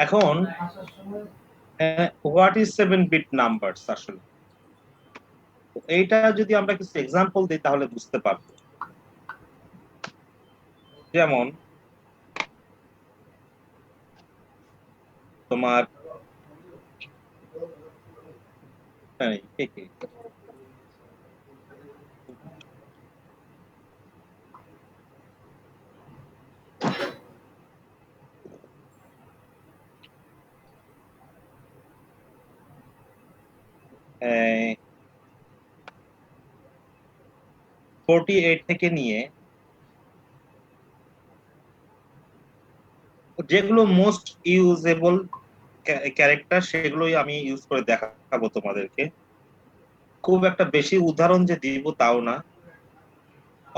এখন what is 7-বিট numbers আসলে এইটা যদি আমরা কিছু এক্সাম্পল দিই তাহলে বুঝতে পারবো। যেমন তোমার 48 থেকে নিয়ে যেগুলো মোস্ট ইউজেবল ক্যারেক্টার সেগুলোই আমি ইউজ করে দেখাবো তোমাদেরকে। খুব একটা বেশি উদাহরণ যে দিব তাও না,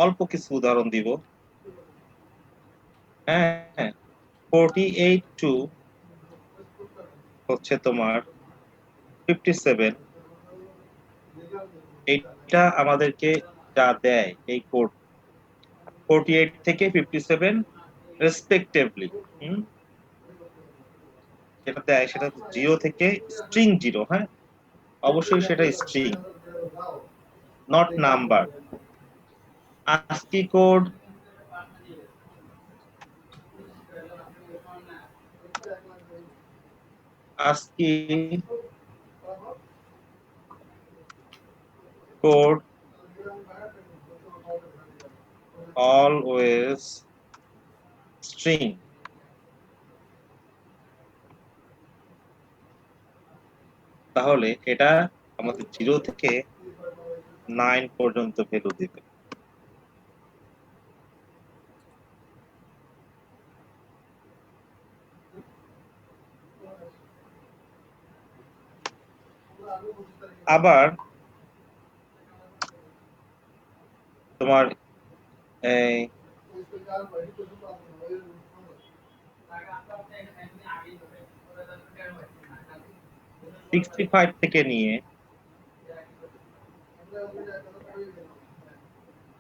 অল্প কিছু উদাহরণ দিব। হ্যাঁ, 48 টু হচ্ছে তোমার 57, এইটা আমাদেরকে যা দেয় এই কোড 48 থেকে 57 রেসপেক্টিভলি, যেটা দেয় সেটা 0 থেকে স্ট্রিং 0। হ্যাঁ, অবশ্যই সেটা string, not number. ASCII code code always string। তাহলে এটা আমাদের 0 থেকে 9 পর্যন্ত ভ্যালু দিবে। আবার তোমার 65 থেকে নিয়ে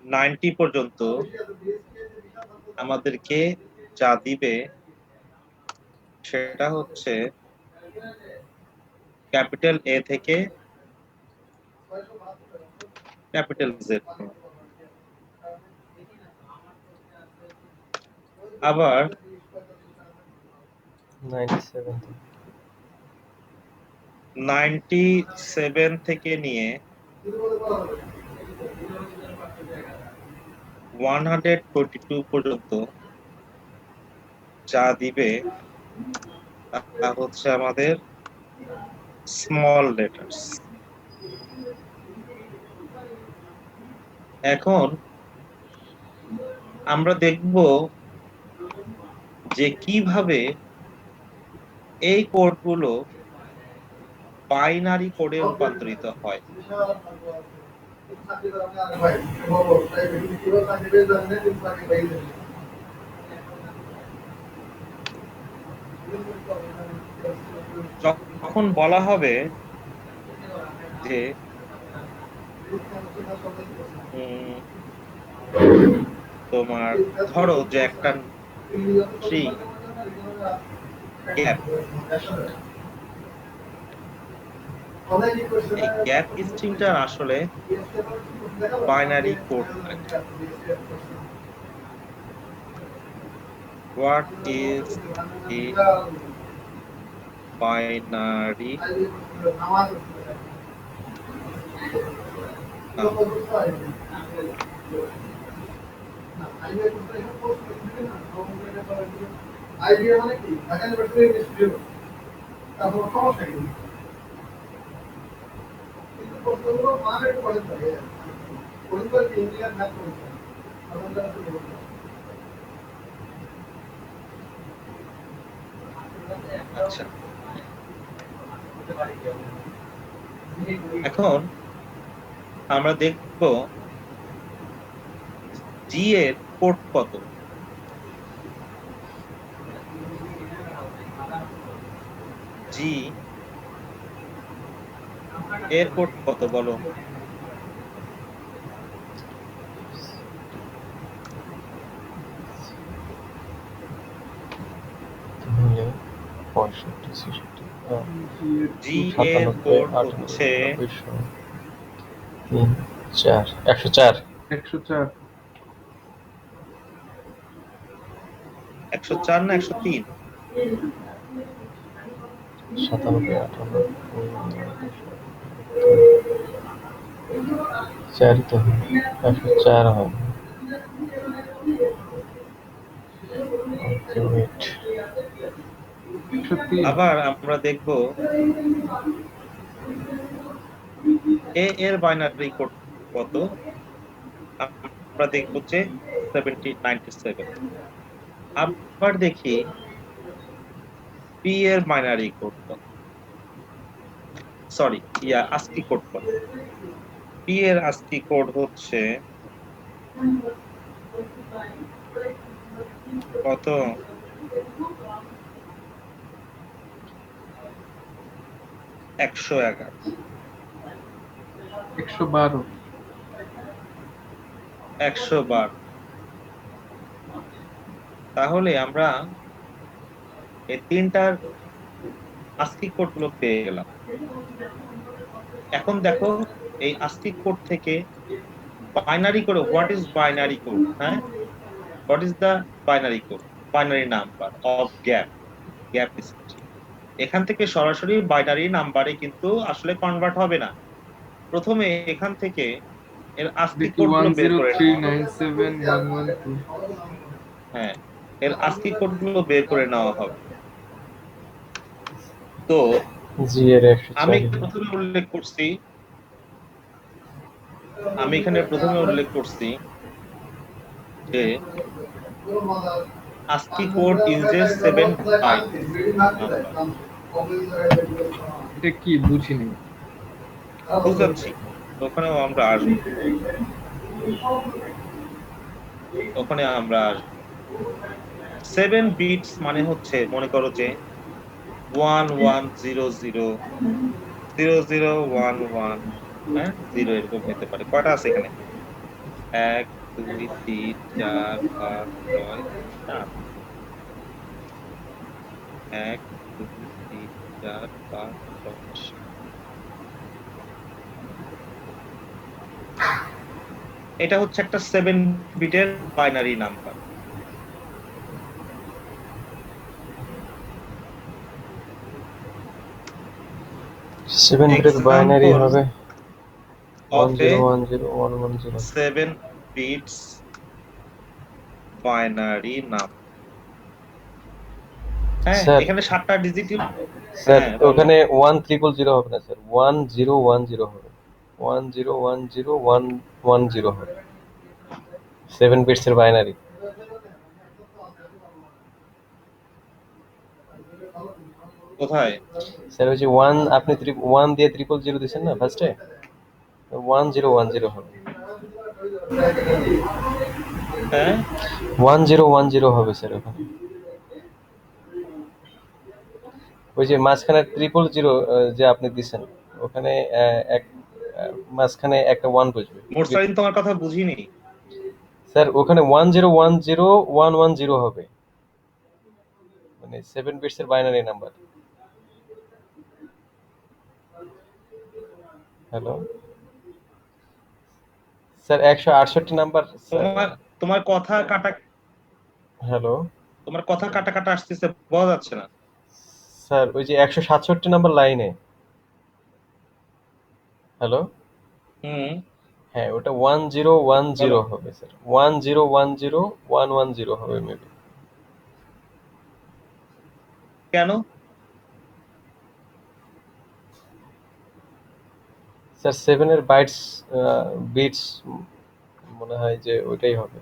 90 পর্যন্ত আমাদেরকে যা দিবে সেটা হচ্ছে ক্যাপিটাল এ থেকে ক্যাপিটাল জেড। আবার 97 থেকে নিয়ে 122 পর্যন্ত যা দিবে তা হচ্ছে আমাদের স্মল লেটার্স। এখন আমরা দেখব যে কিভাবে এই কোডগুলো বাইনারি কোডে রূপান্তরিত হয়। যখন বলা হবে যে তোমার ধরো যে একটা স্ট্রিং গ্যাপ, এই গ্যাপ স্ট্রিংটা আসলে বাইনারি কোড থাকে। What is the binary আচ্ছা, এখন আমরা দেখব জি এর কোড কত। জি এর কোড কত বলো? তাহলে 65 66 জি এর 97 কোড 98 হচ্ছে 99 3 4 104 104 104 না 103? 97 98 4 তো 104 হবে। ওয়েট 103 আবার আমরা দেখব এ এর বাইনারি কোড কত। আমরা দেখব যে 97। আবার দেখি পি এর বাইনারি কোড কত, সরি আস্কি কোড কত। পি এর আস্কি কোড হচ্ছে কত? 111। 112 112। তাহলে আমরা এই তিনটার আস্কি কোড গুলো পেয়ে গেলাম। এখন দেখো এই আস্কি কোড থেকে বাইনারি করে হোয়াট ইজ বাইনারি কোড, হ্যাঁ, what is the binary code, binary number of gap history. এখান থেকে সরাসরি বাইনারি নাম্বারে কিন্তু আসলে কনভার্ট হবে না। প্রথমে এখান থেকে এর আস্কি দেখি কোড গুলো বের করে নেওয়া হবে। 103971112 হ্যাঁ, এর আস্কি কোড গুলো বের করে নেওয়া হবে। তো জি এর আমি 104 প্রথমে উল্লেখ করছি, আমি এখানে প্রথমে উল্লেখ করছি যে ASCII code uses 7 bytes number. এটা কি বুঝিনি। বুঝাচ্ছি, ওখানেও আমরা আসবো, ওখানে আমরা আসবো। 7 বিটস মানে হচ্ছে মনে করো যে 11000011, হ্যাঁ 0 এরকম হতে পারে। কয়টা আছে এখানে? 1 2 3 4 5 6 7। 1 2 3 4 5 6 7। এটা হচ্ছে একটা 7 বিটের বাইনারি নাম্বার। সেভেন বিটের বাইনারি Examples হবে of a 1010110 7 bits binary number. হ্যাঁ, স্যার এখানে 7টা ডিজিট। স্যার হ্যাঁ বলো। ওখানে 1000 হবে না স্যার, 1010 হবে, 1010110 হবে 7 বিটস এর বাইনারি। কোথায়? স্যার ওই যে 1 আপনি 1 দিয়ে 000 দিয়েছেন না ফার্স্টে, 1010 হবে, হ্যাঁ 1010 হবে স্যার ওখানে। ওই যে মাঝখানে 000 যে আপনি দিছেন ওখানে এক মাঝখানে একটা 1 বসবে মোরসালিন, তোমার কথা বুঝিনি। স্যার, ওখানে 10101110 হবে, মানে 7 বিটস এর binary number. Hello sir, 168 number sir. তোমার তোমার কথা কাটা, হ্যালো তোমার কথা কাটা কাটা আসতেছে, বোঝা যাচ্ছে না। স্যার, ওই যে 167 নাম্বার লাইনে, হ্যালো, হুম, হ্যাঁ ওটা 1010 বলো। হবে স্যার, 1010110 হবে মেবি। কেন? স্যার 7 এর বিটস মনে হয় যে ওইটাই হবে।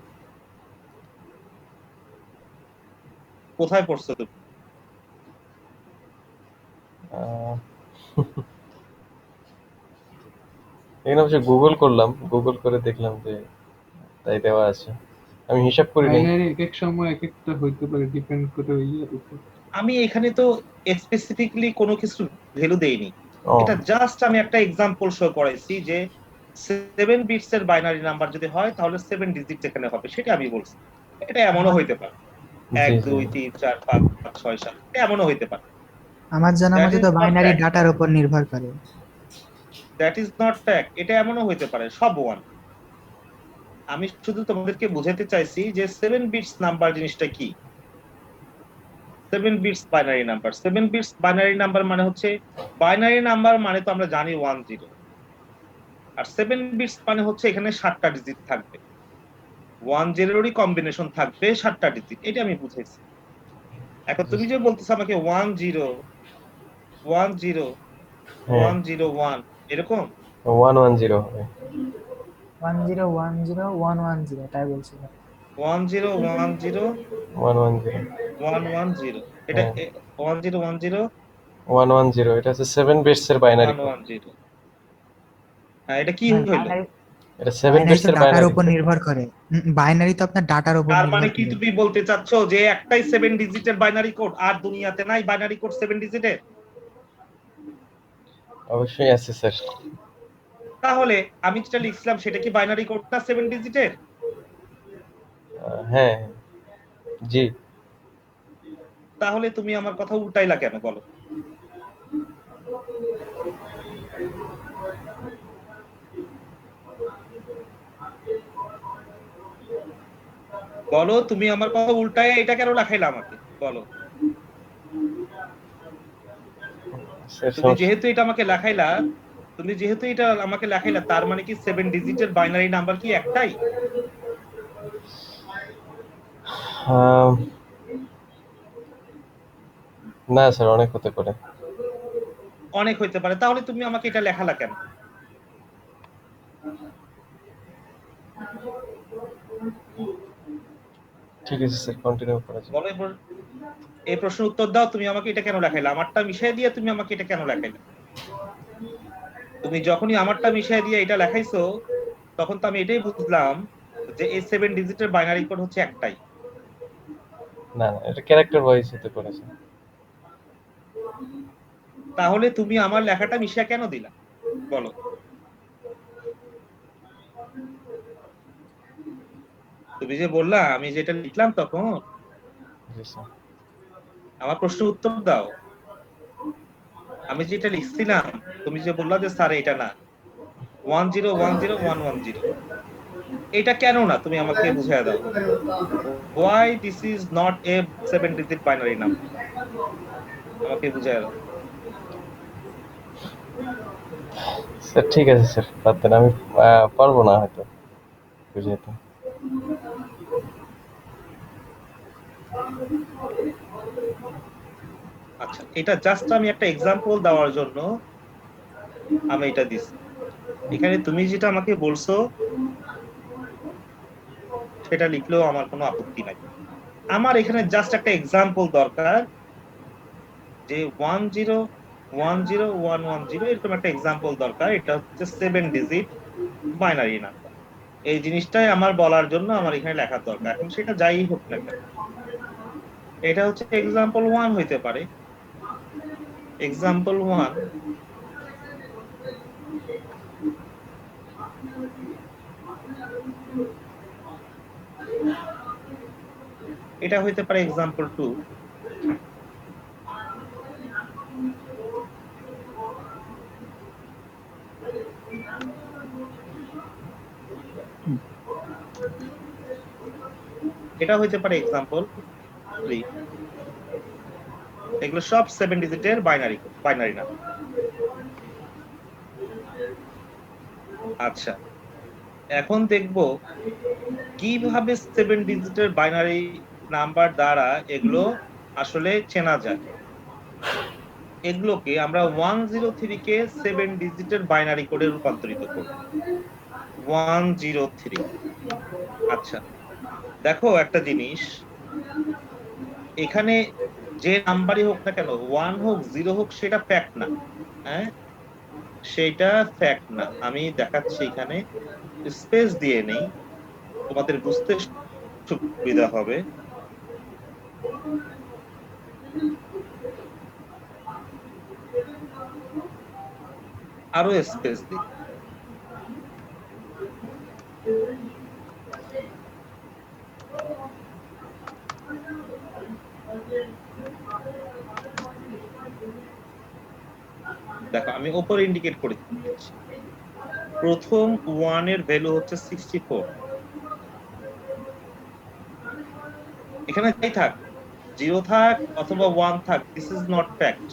কোথায় পড়ছো তুমি? আহ, এখানে অবশ্য গুগল করলাম, গুগল করে দেখলাম যে তাই দেওয়া আছে। আমি হিসাব করি নাই। বাইনারি এক এক সময় এক একটা হইতে পারে, ডিপেন্ড করে ইয়ের উপর। আমি এখানে তো স্পেসিফিকলি কোনো কিছু ভ্যালু দেইনি, ও এটা জাস্ট আমি একটা এক্সাম্পল শো করাইছি যে 7 বিটস এর বাইনারি নাম্বার যদি হয় তাহলে 7 ডিজিট এখানে হবে, সেটা আমি বলছি। এটা এমনও আমার হইতে পারে জি এক জি। দুই তিন চার পাঁচ ছয় সাত, এটা এমনও হইতে পারে। আমার জানা দ্যাট মতে ইজ তো নট বাইনারি ফ্যাক্ট, ডাটার উপর নির্ভর করে। দ্যাট ইজ নট ফ্যাক্ট, এটা এমনও হইতে পারে সব ওয়ান। আমি শুধু তোমাদেরকে বুঝাতে চাইছি যে 7 বিটস নাম্বার জিনিসটা কি। 7 bits binary number, 7 bits binary number মানে হচ্ছে, বাইনারি নাম্বার মানে তো আমরা জানি 1 0, আর 7 বিটস মানে হচ্ছে এখানে 7টা ডিজিট থাকবে, 1 0-রই কম্বিনেশন থাকবে 7টা ডিজিট, এটা আমি বুঝাইছি। এখন তুমি যে বলতেছো আমাকে 10 10 হ্যাঁ 101 এরকম, 110 হবে। 10101110 তাই বলছিল। 1010 110 110, এটা হ্যাঁ 1010 110, এটা হচ্ছে 7 বিটস এর বাইনারি কোড। 110। হ্যাঁ, এটা কি নয়, হইলো? এটা 7 বাইনারি বিটস তো এর ডাটার বাইনারি উপর কোড। নির্ভর করে। বাইনারি তো আপনার ডাটার উপর তার মানে নির্ভর কি করে। তুমি বলতে চাচ্ছ যে একটাই 7 ডিজিটের বাইনারি কোড, আর দুনিয়াতে নাই বাইনারি কোড 7 ডিজিটের? অবশ্যই আছে স্যার। তাহলে আমি যেটা লিখছিলাম সেটা কি বাইনারি কোড না 7 ডিজিটের? হ্যাঁ জি। তাহলে তুমি আমার কথা উল্টাইলা কেন বলো? বলো তুমি আমার কথা উল্টায় এটা কেন লেখাইলা আমাকে, বলো। স্যার তুমি সমস্যা। যেহেতু এটা আমাকে লেখাইলা, তুমি যেহেতু এটা আমাকে লেখাইলা, তার মানে কি 7 ডিজিটের বাইনারি নাম্বার কি একটাই? আহ, না স্যার, অনেক হতে পারে। অনেক হইতে পারে, তাহলে তুমি আমাকে এটা লেখালা কেন? ঠিক আছে স্যার, কন্টিনিউ করা যাবে। বলো এই প্রশ্নের উত্তর দাও, তুমি আমাকে এটা কেন লেখাইলা? আমারটা মিশাই দিয়ে তুমি আমাকে এটা কেন লেখাইলা? তুমি যখনই আমারটা মিশাই দিয়ে এটা লেখাইছো, তখন তো আমি এটাই বুঝলাম যে এই 7 ডিজিটের বাইনারি কোড হচ্ছে একটাই। না না, এটা ক্যারেক্টার ওয়াইজ হতে পারে স্যার। তাহলে তুমি আমার লেখাটা মিশিয়ে কেন দিলা, বলো? তুমি যে বললা আমি যেটা লিখলাম তখন, জি স্যার। আমার প্রশ্নের উত্তর দাও। আমি যেটা লিখছিলাম, তুমি যে বললা যে স্যার এটা না, 10101110, এটা কেন না তুমি আমাকে বুঝিয়ে দাও। Why this is not a 7 digit binary number, আমাকে বুঝিয়ে দাও। স্যার ঠিক আছে স্যার, বাদ দেন, আমি পারবো না হয়তো বুঝাইতে। আচ্ছা, এটা জাস্ট আমি একটা এক্সাম্পল দেওয়ার জন্য আমি এটা দিছি। এখানে তুমি যেটা আমাকে বলছো সেটা লিখলেও আমার কোনো আপত্তি নাই। আমার এখানে জাস্ট একটা এক্সাম্পল দরকার যে 10101110 এরকম একটা এক্সাম্পল দরকার, এটা হচ্ছে 7 ডিজিট বাইনারি নাম্বার। এই জিনিসটাই আমার বলার জন্য আমার এখানে লেখার দরকার। এখন সেটা যাই হোক না কেন, এটা হচ্ছে এক্সাম্পল 1 হইতে পারে, এক্সাম্পল 1। এটা হইতে পারে এক্সাম্পল 2। এটা হইতে পারে এক্সাম্পল 3। এগুলো সব 7 ডিজিটের বাইনারি নাম্বার। আচ্ছা, এখন দেখব কিভাবে 7 ডিজিটের বাইনারি নাম্বার দ্বারা এগুলো আসলে চেনা যায়। এগুলোকে আমরা 103 কে 7 ডিজিটের বাইনারি কোডে রূপান্তরিত করব। 103। আচ্ছা, দেখো একটা জিনিস, এখানে যে নাম্বারই হোক না কেন, 1 হোক 0 হোক, সেটা ফ্যাক্ট না। হ্যাঁ, সেটা ফ্যাক্ট না। আমি দেখাচ্ছি, এখানে স্পেস দিয়ে নেই, তোমাদের বুঝতে সুবিধা হবে। আরো স্পেস দিই। দেখো আমি উপরে ইন্ডিকেট করে দিচ্ছি। প্রথম 1 এর ভ্যালু হচ্ছে 64। এখানে যাই থাক, 0 থাক অথবা 1 থাক, দিস ইজ নট ফ্যাক্ট।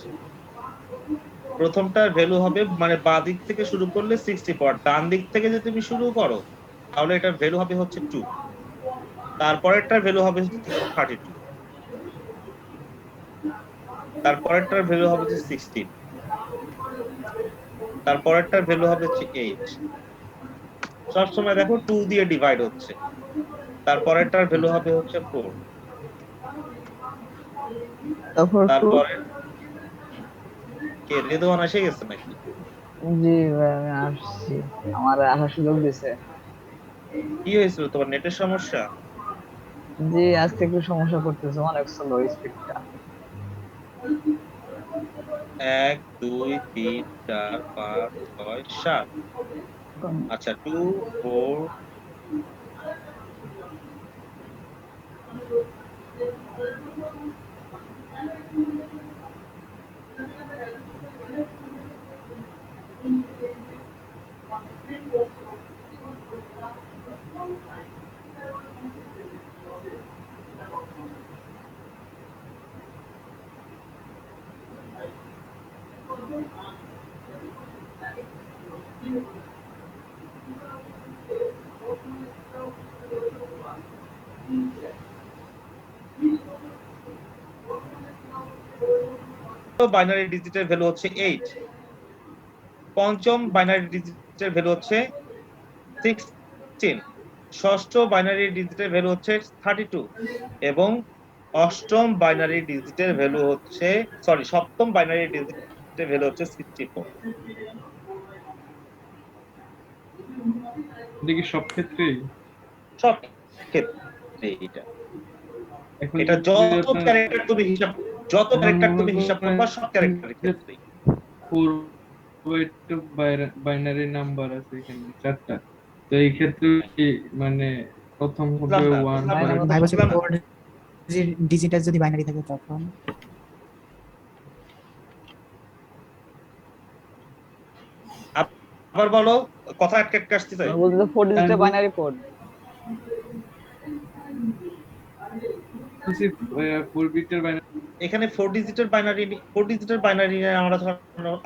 প্রথমটার ভ্যালু হবে মানে বাঁ দিক থেকে শুরু করলে 64, ডান দিক থেকে যদি তুমি শুরু করো তাহলে এটার ভ্যালু হবে হচ্ছে 2, তারপরেরটার ভ্যালু হবে হচ্ছে 32, তারপরেরটার ভ্যালু হবে হচ্ছে 16, তারপরেরটার ভ্যালু হবে হচ্ছে 8। সবসময় দেখো 2 দিয়ে ডিভাইড হচ্ছে, তারপরেরটার ভ্যালু হবে হচ্ছে 4, তারপরে কে রেদওয়ান এসে গেছে নাকি? জি ভাই আমি আসছি, আমার আসার সুযোগ দিছে। কি হয়েছিল, তোমার নেটের সমস্যা? জি আজকে একটু সমস্যা করতেছে, অনেক স্লো স্পিডটা। 1 2 3 4 5 6 7। আচ্ছা 2 4 বাইনারি ডিজিটের ভ্যালু হচ্ছে 8, পঞ্চম বাইনারি ডিজিটের ভ্যালু হচ্ছে 16, ষষ্ঠ বাইনারি ডিজিটের ভ্যালু হচ্ছে 32 এবং অষ্টম বাইনারি ডিজিটের ভ্যালু হচ্ছে সপ্তম বাইনারি ডিজিটের ভ্যালু হচ্ছে 64। দেখি সব ক্ষেত্রেই সব ক্ষেত্রে এখন এটা যদি যত আপনার ক্যারেক্টার তুমি হিসাব করবা সব ক্যারেক্টারের ক্ষেত্রে। 4 বাইনারি নাম্বার আছে এখানে 4টা, তো এই ক্ষেত্রে কি মানে প্রথম হবে 1 ভাই বলছে বুঝলাম না। 4 ডিজিটের যদি বাইনারি থাকে তখন আবার বলো, কথা আটকে আসতেছে। আমি বলতে 4 ডিজিটের বাইনারি কোড। 4 বিটের বাইনারি এখানে 4 ডিজিটের বাইনারি নিয়ে আমরা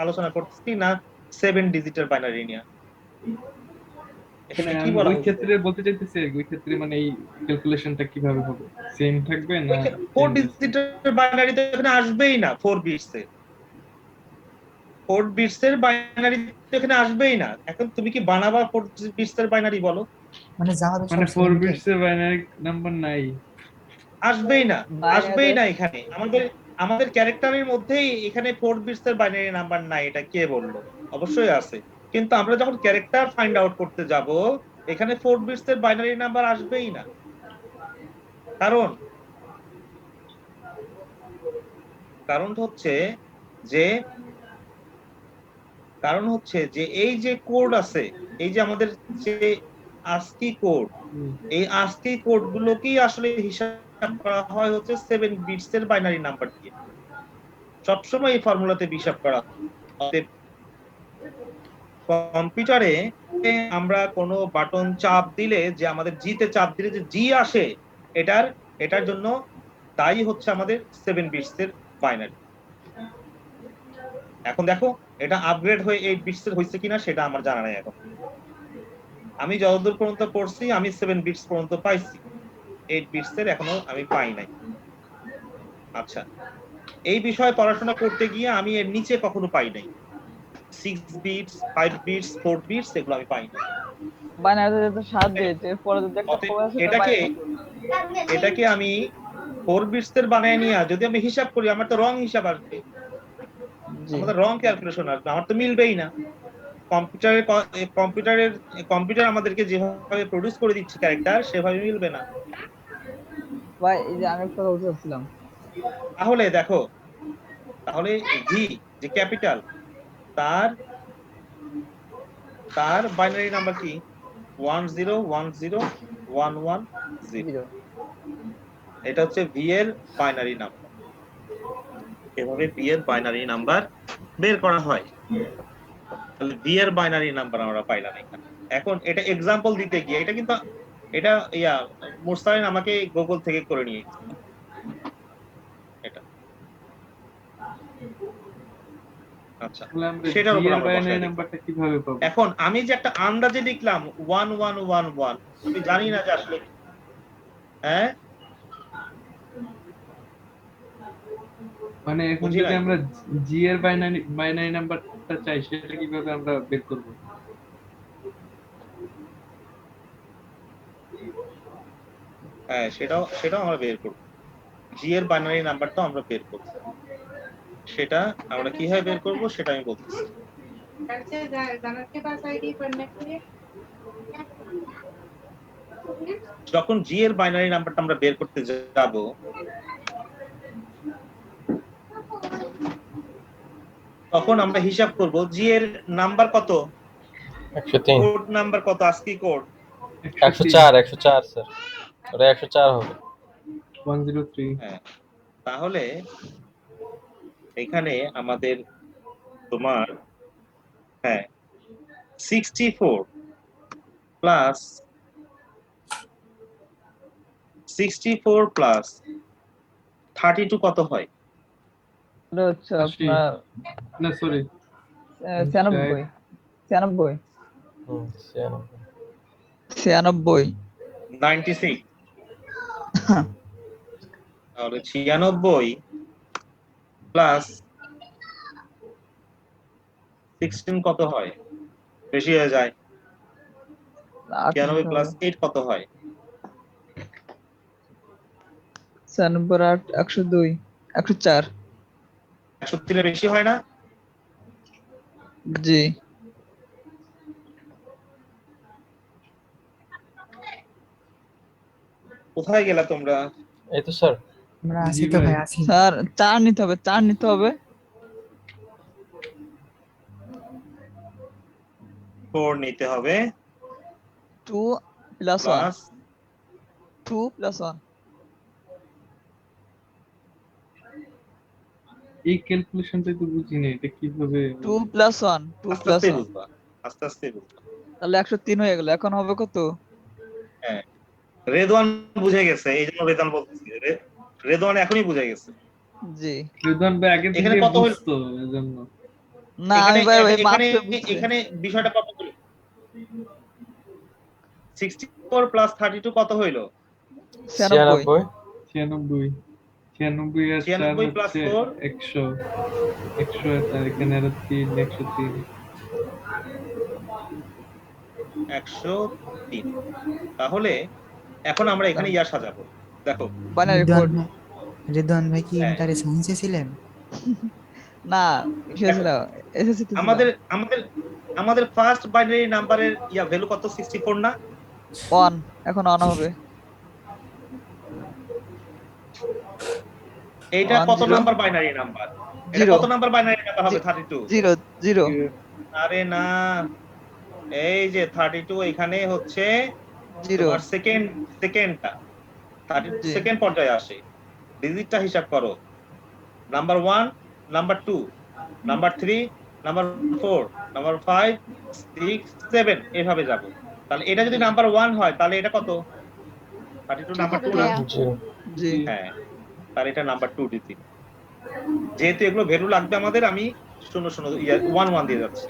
আলোচনা করতেছি না 7 ডিজিটের বাইনারি নিয়ে। এখানে কি বলা ওই হচ্ছে? ক্ষেত্রে বলতে চাইতেছি আর কি, ওই ক্ষেত্রে মানে এই ক্যালকুলেশনটা কিভাবে হবে, সেম থাকবে না 4 ডিজিটের বাইনারি তো এখানে আসবেই না, 4 বিটসের বাইনারি তো এখানে আসবেই না। এখন তুমি কি বানাবা 4 বিটসের বাইনারি বলো? মানে জাভাতে মানে সব 4 সেম বিটস এর বাইনারি নাম্বার নাই? আসবেই না, আসবেই বাইনারি না। এখানে আমাদের ক্যারেক্টারের মধ্যেই এখানে 4 বিটস এর বাইনারি নাম্বার নাই, এটা কে বললো? অবশ্যই আছে, কিন্তু আমরা যখন ক্যারেক্টার ফাইন্ড আউট করতে যাব এখানে 4 বিটস এর বাইনারি নাম্বার আসবেই না। কারণ কারণ হচ্ছে যে এই যে কোড আছে, এই যে আমাদের যে ASCII কোড, এই ASCII কোড গুলোকেই আসলে হিসাব করা হয় হচ্ছে 7 বিটস এর বাইনারি নাম্বার দিয়ে। সবসময় এই ফর্মুলাতে হিসাব করা হয়। কম্পিউটারে আমরা কোনো বাটন চাপ দিলে যে আমাদের জিতে চাপ দিলে যে জি আসে, এটার জন্য দায়ী হচ্ছে আমাদের 7 বিটস এর বাইনারি। এখন দেখো এটা আপগ্রেড হয়ে 8 বিটস এর হয়েছে কিনা সেটা আমার জানা নাই। এখন আমি যতদূর পর্যন্ত পড়ছি আমি 7 বিটস পর্যন্ত পাইছি, 8 বিটস এর এখনো আমি পাই নাই। আচ্ছা, এই বিষয়ে পড়াশোনা করতে গিয়ে আমি এর নিচে কখনো পাই নাই, 6 বিটস 5 বিটস 4 বিটস এগুলো আমি পাই নাই। বাইনারিতে তো 7 বিট, এরপরে যদি একটা অতএব 4 আছে এটাকে আমি 4 বিটস এর বানায় নিয়ে যদি আমি হিসাব করি আমার তো রং হিসাব আসবে, জি আমাদের রং ক্যালকুলেশন আসবে, আমার তো মিলবেই না। কম্পিউটার আমাদেরকে যেভাবে প্রডিউস করে দিচ্ছে ক্যারেক্টার সেভাবে মিলবে না। ভাই এই যে আমি একটা কথা বলতে চাচ্ছিলাম, তাহলে দেখো, তাহলে ভি যে ক্যাপিটাল, তার তার বাইনারি নাম্বার কি? 10101110। জিরো। এটা হচ্ছে ভি এর বাইনারি নাম্বার। এভাবে ভি এর বাইনারি নাম্বার বের করা হয়। তাহলে ভি এর বাইনারি নাম্বার আমরা পাইলাম এখানে। এখন এটা এক্সাম্পল দিতে গিয়ে, এটা কিন্তু এটা মুরসালিন আমাকে গুগল থেকে করে নিয়েছে এটা। আচ্ছা, তাহলে আমরা সেটার জি উপর এর আমরা বাইনারি বসাই দিই। নাম্বারটা কিভাবে পাবো? এখন আমি যে একটা আন্দাজে লিখলাম 1111, আমি জানি না যে আসলে, হ্যাঁ মানে এখন বুঝি যদি নাই। আমরা জি এর বাইনারি নাম্বারটা চাই, সেটা কিভাবে আমরা বের করব? হ্যাঁ, সেটাও আমরা বের করবো। জি এর বাইনারি নাম্বারটা আমরা বের করবো। সেটা আমরা কিভাবে বের করবো সেটা আমি বলতেছি। যখন জি এর বাইনারি নাম্বারটা আমরা বের করতে যাব, তখন আমরা হিসাব করব জি এর নাম্বার কত, 103 কোড নাম্বার কত, আজকি কোড 104 স্যার, ওটা 104 হবে। 103। হ্যাঁ, তাহলে এখানে আমাদের তোমার, হ্যাঁ, 64 প্লাস 32 কত হয়? এটা হচ্ছে 80 আপনার না সরি 96 96 হুম, 96 96 96। তাহলে 96 প্লাস 16 কত হয়? বেশি হয়ে যায়। 96 প্লাস 8 কত হয়? 96 8 102 104। 103 এর বেশি হয় না? জি কোথায় গেলা তোমরা? এই তো স্যার। আমরা আছি জি তো ভাই। ভাই, আছি। স্যার 4 নিতে হবে, 4 নিতে হবে। 4 নিতে হবে 2 প্লাস 1 প্লাস 2 প্লাস 1 এই ক্যালকুলেশনটা তো বুঝি না, এটা কিভাবে 2 প্লাস 1 2 আস্তে প্লাস আস্তে 1 বুঝবা, আস্তে আস্তে বুঝবা। তাহলে 103 হয়ে গেল। এখন হবে কত? হ্যাঁ, রেদওয়ান বুঝে গেছে, এই জন্য রেদওয়ান বলতেছি, রেদওয়ান এখনই বুঝে গেছে। জি রেদওয়ান ভাই আগে এখানে থেকে কত হইল? বুঝতো, এজন্য। না এখানে আমি ভাই ওই এখানে মাত্র বুঝছি। এখানে বিষয়টা কত হলো? 64 প্লাস 32 কত হইলো? 96 96 96 আর 4 96 প্লাস হচ্ছে 4 100 100 আর এখানে আরো 3 103। 103। তাহলে এখন আমরা এখানে ইয়া সাজাবো, দেখো। Binary Redwan code. ভাই, রেদওয়ান ভাই কি হ্যাঁ। ইন্টারে সায়েন্সে ছিলেন? না কি হয়েছিল, এসএসসি তে ছিল। আমাদের আমাদের আমাদের ফার্স্ট বাইনারি নাম্বারের ভ্যালু কত? 64 না? 1 এখন অন হবে। এইটা 1 কত 0 নাম্বার বাইনারি নাম্বার? এটা 0 কত নাম্বার বাইনারি নাম্বার হবে? 32। 0 0 আরে না, এই যে 32 এখানে হচ্ছে 0 তোমার সেকেন্ডটা, 32 জি সেকেন্ড পর্যায়ে আসে। ডিজিটটা হিসাব করো, number 1, number 2, number 3, number 4, number 5, 6, 7 এভাবে যাব। তাহলে এটা যদি নাম্বার 1 হয় তাহলে এটা কত? 32 নাম্বার 2 না? জি জি হ্যাঁ, তাহলে এটা নাম্বার 2 ডিজিট। যেহেতু এগুলো ভ্যালু লাগবে আমাদের, আমি 0 0 1 1 দিয়ে যাচ্ছি।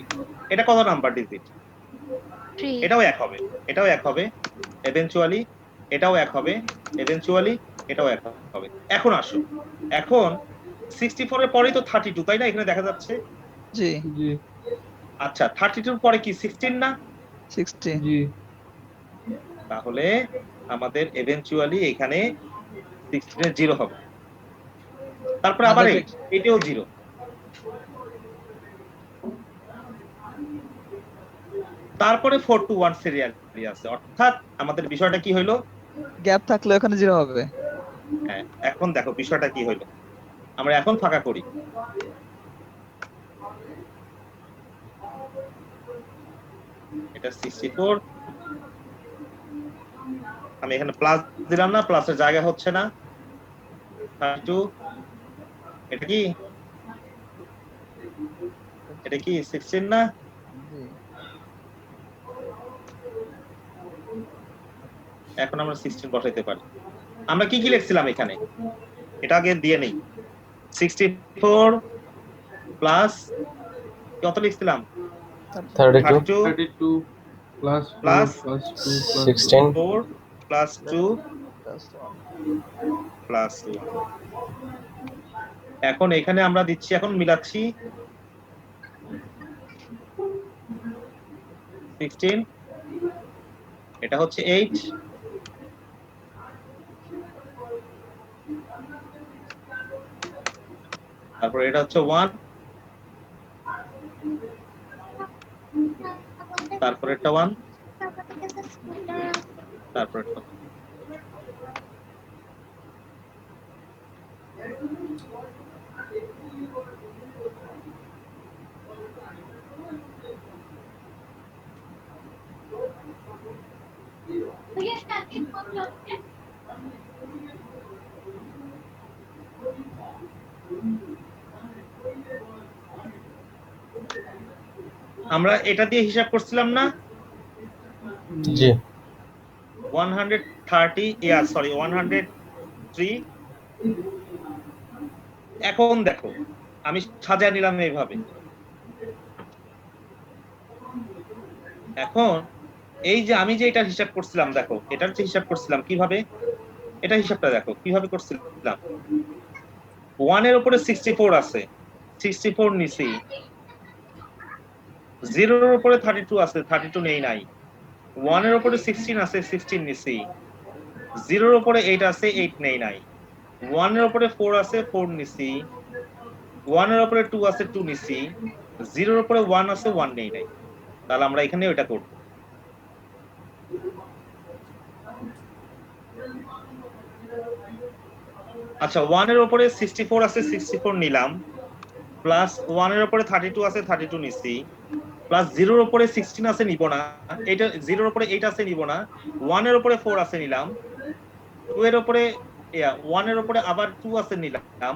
এটা কত নাম্বার ডিজিট? এটাও 1 হবে, এটাও 1 হবে এভেনচুয়ালি, এটাও 1 হবে এভেনচুয়ালি, এটাও 1 হবে। এখন আসো, এখন 64 এর পরেই তো 32, তাই না? এখানে দেখা যাচ্ছে। জি জি আচ্ছা, 32 এর পরে কি 16 না? 60 জি তাহলে আমাদের এভেনচুয়ালি এখানে 16 এর 0 হবে, তারপরে আবার আমাদের 8, এটাও 0। তারপরে 4 to 1 সিরিয়ালি আছে। অর্থাৎ আমাদের বিষয়টা কি হইলো? গ্যাপ থাকলে ওখানে 0 হবে। হ্যাঁ, এখন দেখো বিষয়টা কি হইলো, আমরা এখন ফাঁকা করি। এটা 64, আমি এখানে প্লাস দিলাম না, প্লাসের জায়গা হচ্ছে না। 32, এটা কি, এটা কি 16 না? জি এখন আমরা 16 বসাইতে পারি। আমরা কি কি লিখছিলাম এখানে, এটা আগে দিয়ে নেই। 64 প্লাস কত লিখছিলাম, 32 32 32 plus 4 plus plus 2 plus 16 4 plus 2 plus 1 plus 1। এখন এখানে আমরা দিচ্ছি, এখন মিলাচ্ছি 16, এটা হচ্ছে 8, তারপর এটা হচ্ছে 1, তারপর এটা 1, তারপর এটা 1। আমরা এটা দিয়ে হিসাব করছিলাম না, জি 130, সরি 103। এখন দেখো আমি সাজায় নিলাম এইভাবে। এখন এই যে আমি যে এটা হিসাব করছিলাম, দেখো এটার যে হিসাব করছিলাম কিভাবে, এটা হিসাবটা দেখো কিভাবে করছিলাম। 1 এর উপরে 64 আছে, 64 নিছি। 0 এর উপরে 32 আছে, 32 নেই নাই। 1 এর উপরে 16 আছে, 16 নিছি। 0 এর উপরে 8 আছে, 8 নেই নাই। 1 এর উপরে 4 আছে, 4 নিছি। 1 এর উপরে 2 আছে, 2 নিছি। 0 এর উপরে 1 আছে, 1 নেই নাই। তাহলে আমরা এখানে ওইটা করব। আচ্ছা, 1 এর উপরে 64 আছে, 64 নিলাম, প্লাস 1 এর উপরে 32 আছে, 32 নিছি, প্লাস 0 এর উপরে 16 আছে নিব না, এটা 0 এর উপরে 8 আছে নিব না, 1 এর উপরে 4 আছে নিলাম, 2 এর উপরে 1 এর উপরে আবার 2 আছে নিলাম,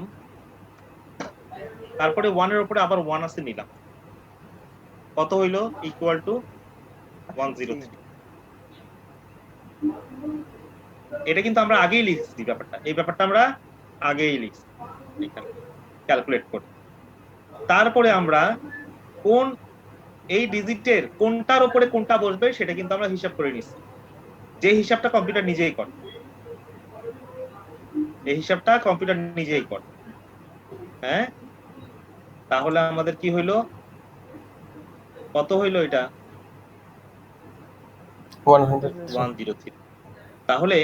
তারপরে 1 এর উপরে আবার 1 আছে নিলাম। কত হইলো, ইকুয়াল টু 103। এটা কিন্তু আমরা আগেই লিখছি, ব্যাপারটা এই ব্যাপারটা আমরা আগেই লিখছি এখানে ক্যালকুলেট করে। তারপরে আমরা কোন এই ডিজিটের কোনটার উপরে কোনটা বসবে সেটা কিন্তু আমরা হিসাব করে নিচ্ছি, যে হিসাবটা কম্পিউটার নিজেই করে। এই হিসাবটা কম্পিউটার নিজেই করে। হ্যাঁ, তাহলে আমাদের কি হইলো, কত হইলো এটা, 103। তাহলে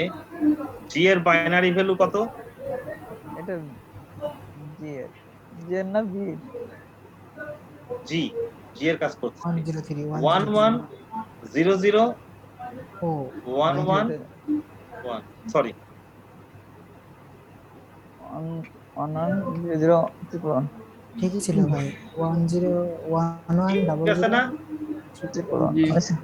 জি এর বাইনারি ভ্যালু কত, এটা জি এর জি এর না ভি জি, জি এর কাজ করছে 103 1100 ও 111, সরি 1100 ঠিকই ছিল ভাই 1011 ঠিক আছে না? জি আচ্ছা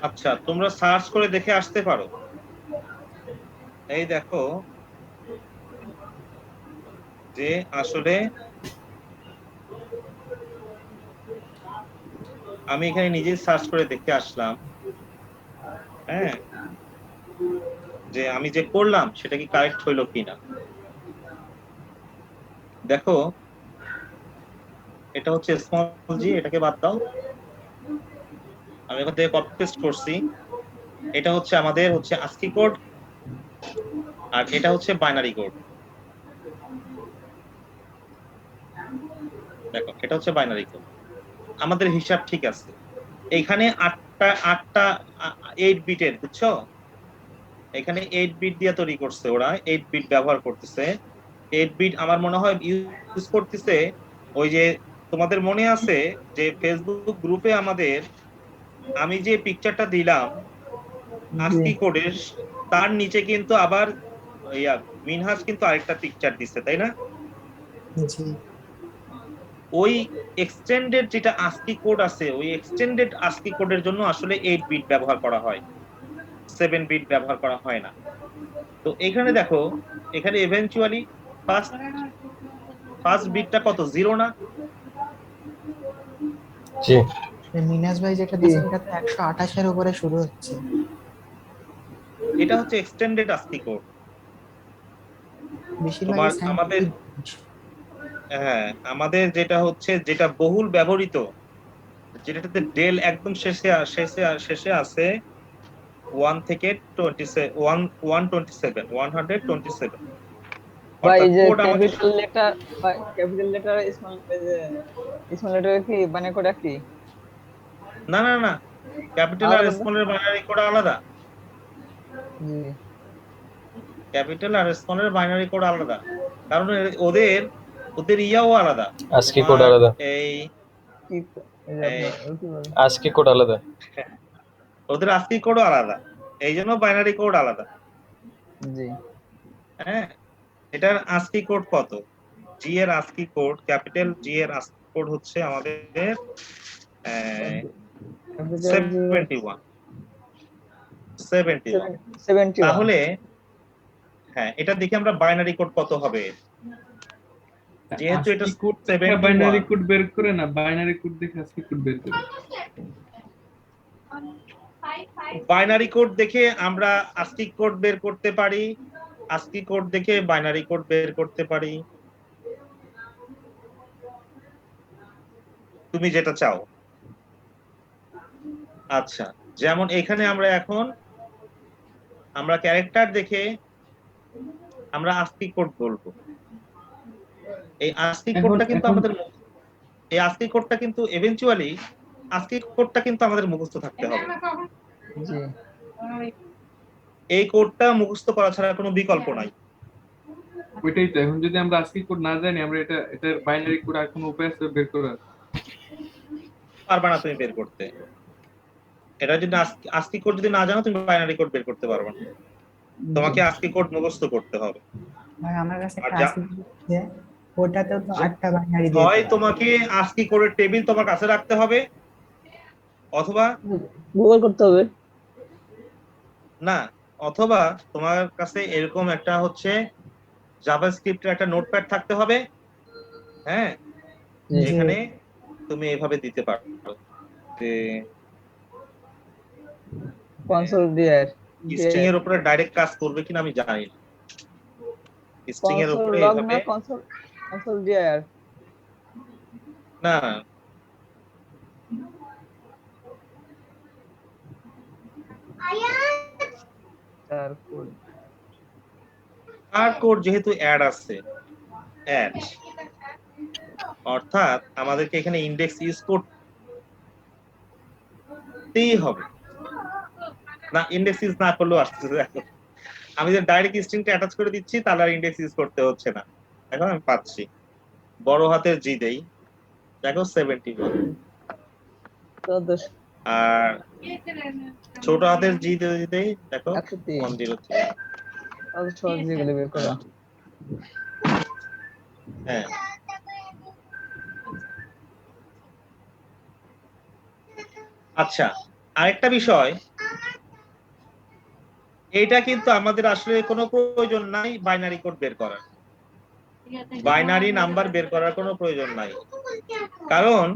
আচ্ছা, তোমরা সার্চ করে দেখে আসতে পারো। এই দেখো যে আসলে আমি এখানে নিজেই সার্চ করে দেখে আসলাম, হ্যাঁ, যে আমি যে করলাম সেটা কি কারেক্ট হইলো কিনা। দেখো এটা হচ্ছে স্মল জি, এটাকে বাদ দাও। আমি এখান থেকে কপি পেস্ট করছি। এটা হচ্ছে আমাদের হচ্ছে ASCII কোড, আর এটা হচ্ছে বাইনারি কোড। দেখো এটা হচ্ছে বাইনারি কোড, আমাদের হিসাব ঠিক আছে। এখানে আটটা 8 বিটের, বুঝছো? এখানে 8 বিট দিয়ে তৈরি করছে ওরা, 8 বিট ব্যবহার করতেছে। 8 বিট আমার মনে হয় ইউজ করতেছে। ওই যে তোমাদের মনে আছে যে ফেসবুক গ্রুপে আমাদের আমি যে পিকচারটা দিলাম ASCII কোডের, তার নিচে কিন্তু আবার মিনহাজ কিন্তু আরেকটা পিকচার দিচ্ছে, তাই না? জি ওই এক্সটেন্ডেড যেটা ASCII কোড আছে, ওই এক্সটেন্ডেড ASCII কোডের জন্য আসলে 8 বিট ব্যবহার করা হয়, 7 বিট ব্যবহার করা হয় না। তো এখানে দেখো, এখানে ইভেন্চুয়ালি ফার্স্ট বিটটা কত, 0 না? জি মিনাজ ভাই যেটা দিয়েছেন এটা তো 128 এর উপরে শুরু হচ্ছে। এটা হচ্ছে এক্সটেন্ডেড ASCII কোড। বেশিরভাগই আমাদের হ্যাঁ, আমাদের যেটা হচ্ছে, যেটা বহুল ব্যবহৃত, যেটাতে ডেল একদম শেষে আছে 1 থেকে 127 ভাই অর্থাৎ যে কোড আমাদের capital letter, capital letter small letter কি মানে কোডা কি না না না, ক্যাপিটাল আর আলাদা? স্মলের বাইনারি কোড আলাদা। জি ক্যাপিটাল আর স্মলের বাইনারি কোড আলাদা, কারণ ওদের ওদের ইয়াও আলাদা। ASCII কোড আলাদা, এই কি এই যে আপনার কি বলে ASCII কোড আলাদা। ওদের ASCII কোডও আলাদা, এই জন্য বাইনারি কোড আলাদা। জি হ্যাঁ, এটার ASCII কোড কত? জি এর ASCII কোড, ক্যাপিটাল জি এর ASCII কোড হচ্ছে আমাদের ক্যাপিটাল 71। তাহলে হ্যাঁ, এটা দেখি আমরা বাইনারি কোড কত হবে। যেহেতু এটা ASCII কোড 71, বাইনারি কোড বের করে না, বাইনারি কোড দেখে ASCII কোড বের করে। বাইনারি কোড দেখে আমরা ASCII কোড বের করতে পারি, ASCII কোড দেখে বাইনারি কোড বের করতে পারি, তুমি যেটা চাও। আচ্ছা, যেমন এখানে আমরা ক্যারেক্টার দেখে আমরা ASCII কোড বলবো। এই ASCII কোডটা কিন্তু এভেন্চুয়ালি ASCII কোডটা কিন্তু আমাদের মুখস্থ থাকতে হবে। জি এই কোডটা মুখস্থ করা ছাড়া কোনো বিকল্প নাই। ওইটাই তো, এখন যদি আমরা ASCII কোড না জানি, আমরা এটার বাইনারি কোড আর কোনো উপায় আছে বের করার? পারবে না তুমি বের করতে। এটা যদি ASCII কোড যদি না জানো, তুমি বাইনারি কোড বের করতে পারবে না। তোমাকে ASCII কোড মুখস্থ করতে হবে। ভাই আমার কাছে আর একটা আছে, ওটাতেও তো 8টা বাইনারি দিয়ে হয় তোমাকে ASCII কোডের টেবিল তোমার কাছে রাখতে হবে, অথবা গুগল করতে হবে। না, অথবা তোমার কাছে এরকম একটা হচ্ছে জাভাস্ক্রিপ্টের একটা নোটপ্যাড থাকতে হবে, হ্যাঁ, জি যেখানে তুমি এভাবে দিতে পারো যে কনসোল দিয়ে স্ট্রিং এর উপরে ডাইরেক্ট কাজ করবে কিনা আমি জানি না। স্ট্রিং এর কনসোল উপরে লগ এভাবে না কনসোল কনসোল দিয়ে না, তার কোড আর কোড যেহেতু অ্যাড আছে, অ্যাড অর্থাৎ আমাদেরকে এখানে ইনডেক্স ইউজ করতেই হবে না, ইনডেক্স ইউজ না করলেও আসতেছে। দেখো আমি যে ডাইরেক্ট স্ট্রিংটা অ্যাটাচ করে দিচ্ছি তাহলে আর ইনডেক্স ইউজ করতে হচ্ছে না। এখন আমি পাচ্ছি বড় হাতের জি দেই, দেখো 71, 14 আর ছোট হাতের জি দেই, দেখো 103 103। অত সহজ যেগুলো বের করা হ্যাঁ, আচ্ছা আরেকটা বিষয়, এটা কিন্তু আমাদের আসলে কোনো প্রয়োজন নাই বাইনারি কোড বের করার, বাইনারি নাম্বার বের করার কোনো প্রয়োজন নাই। কারণ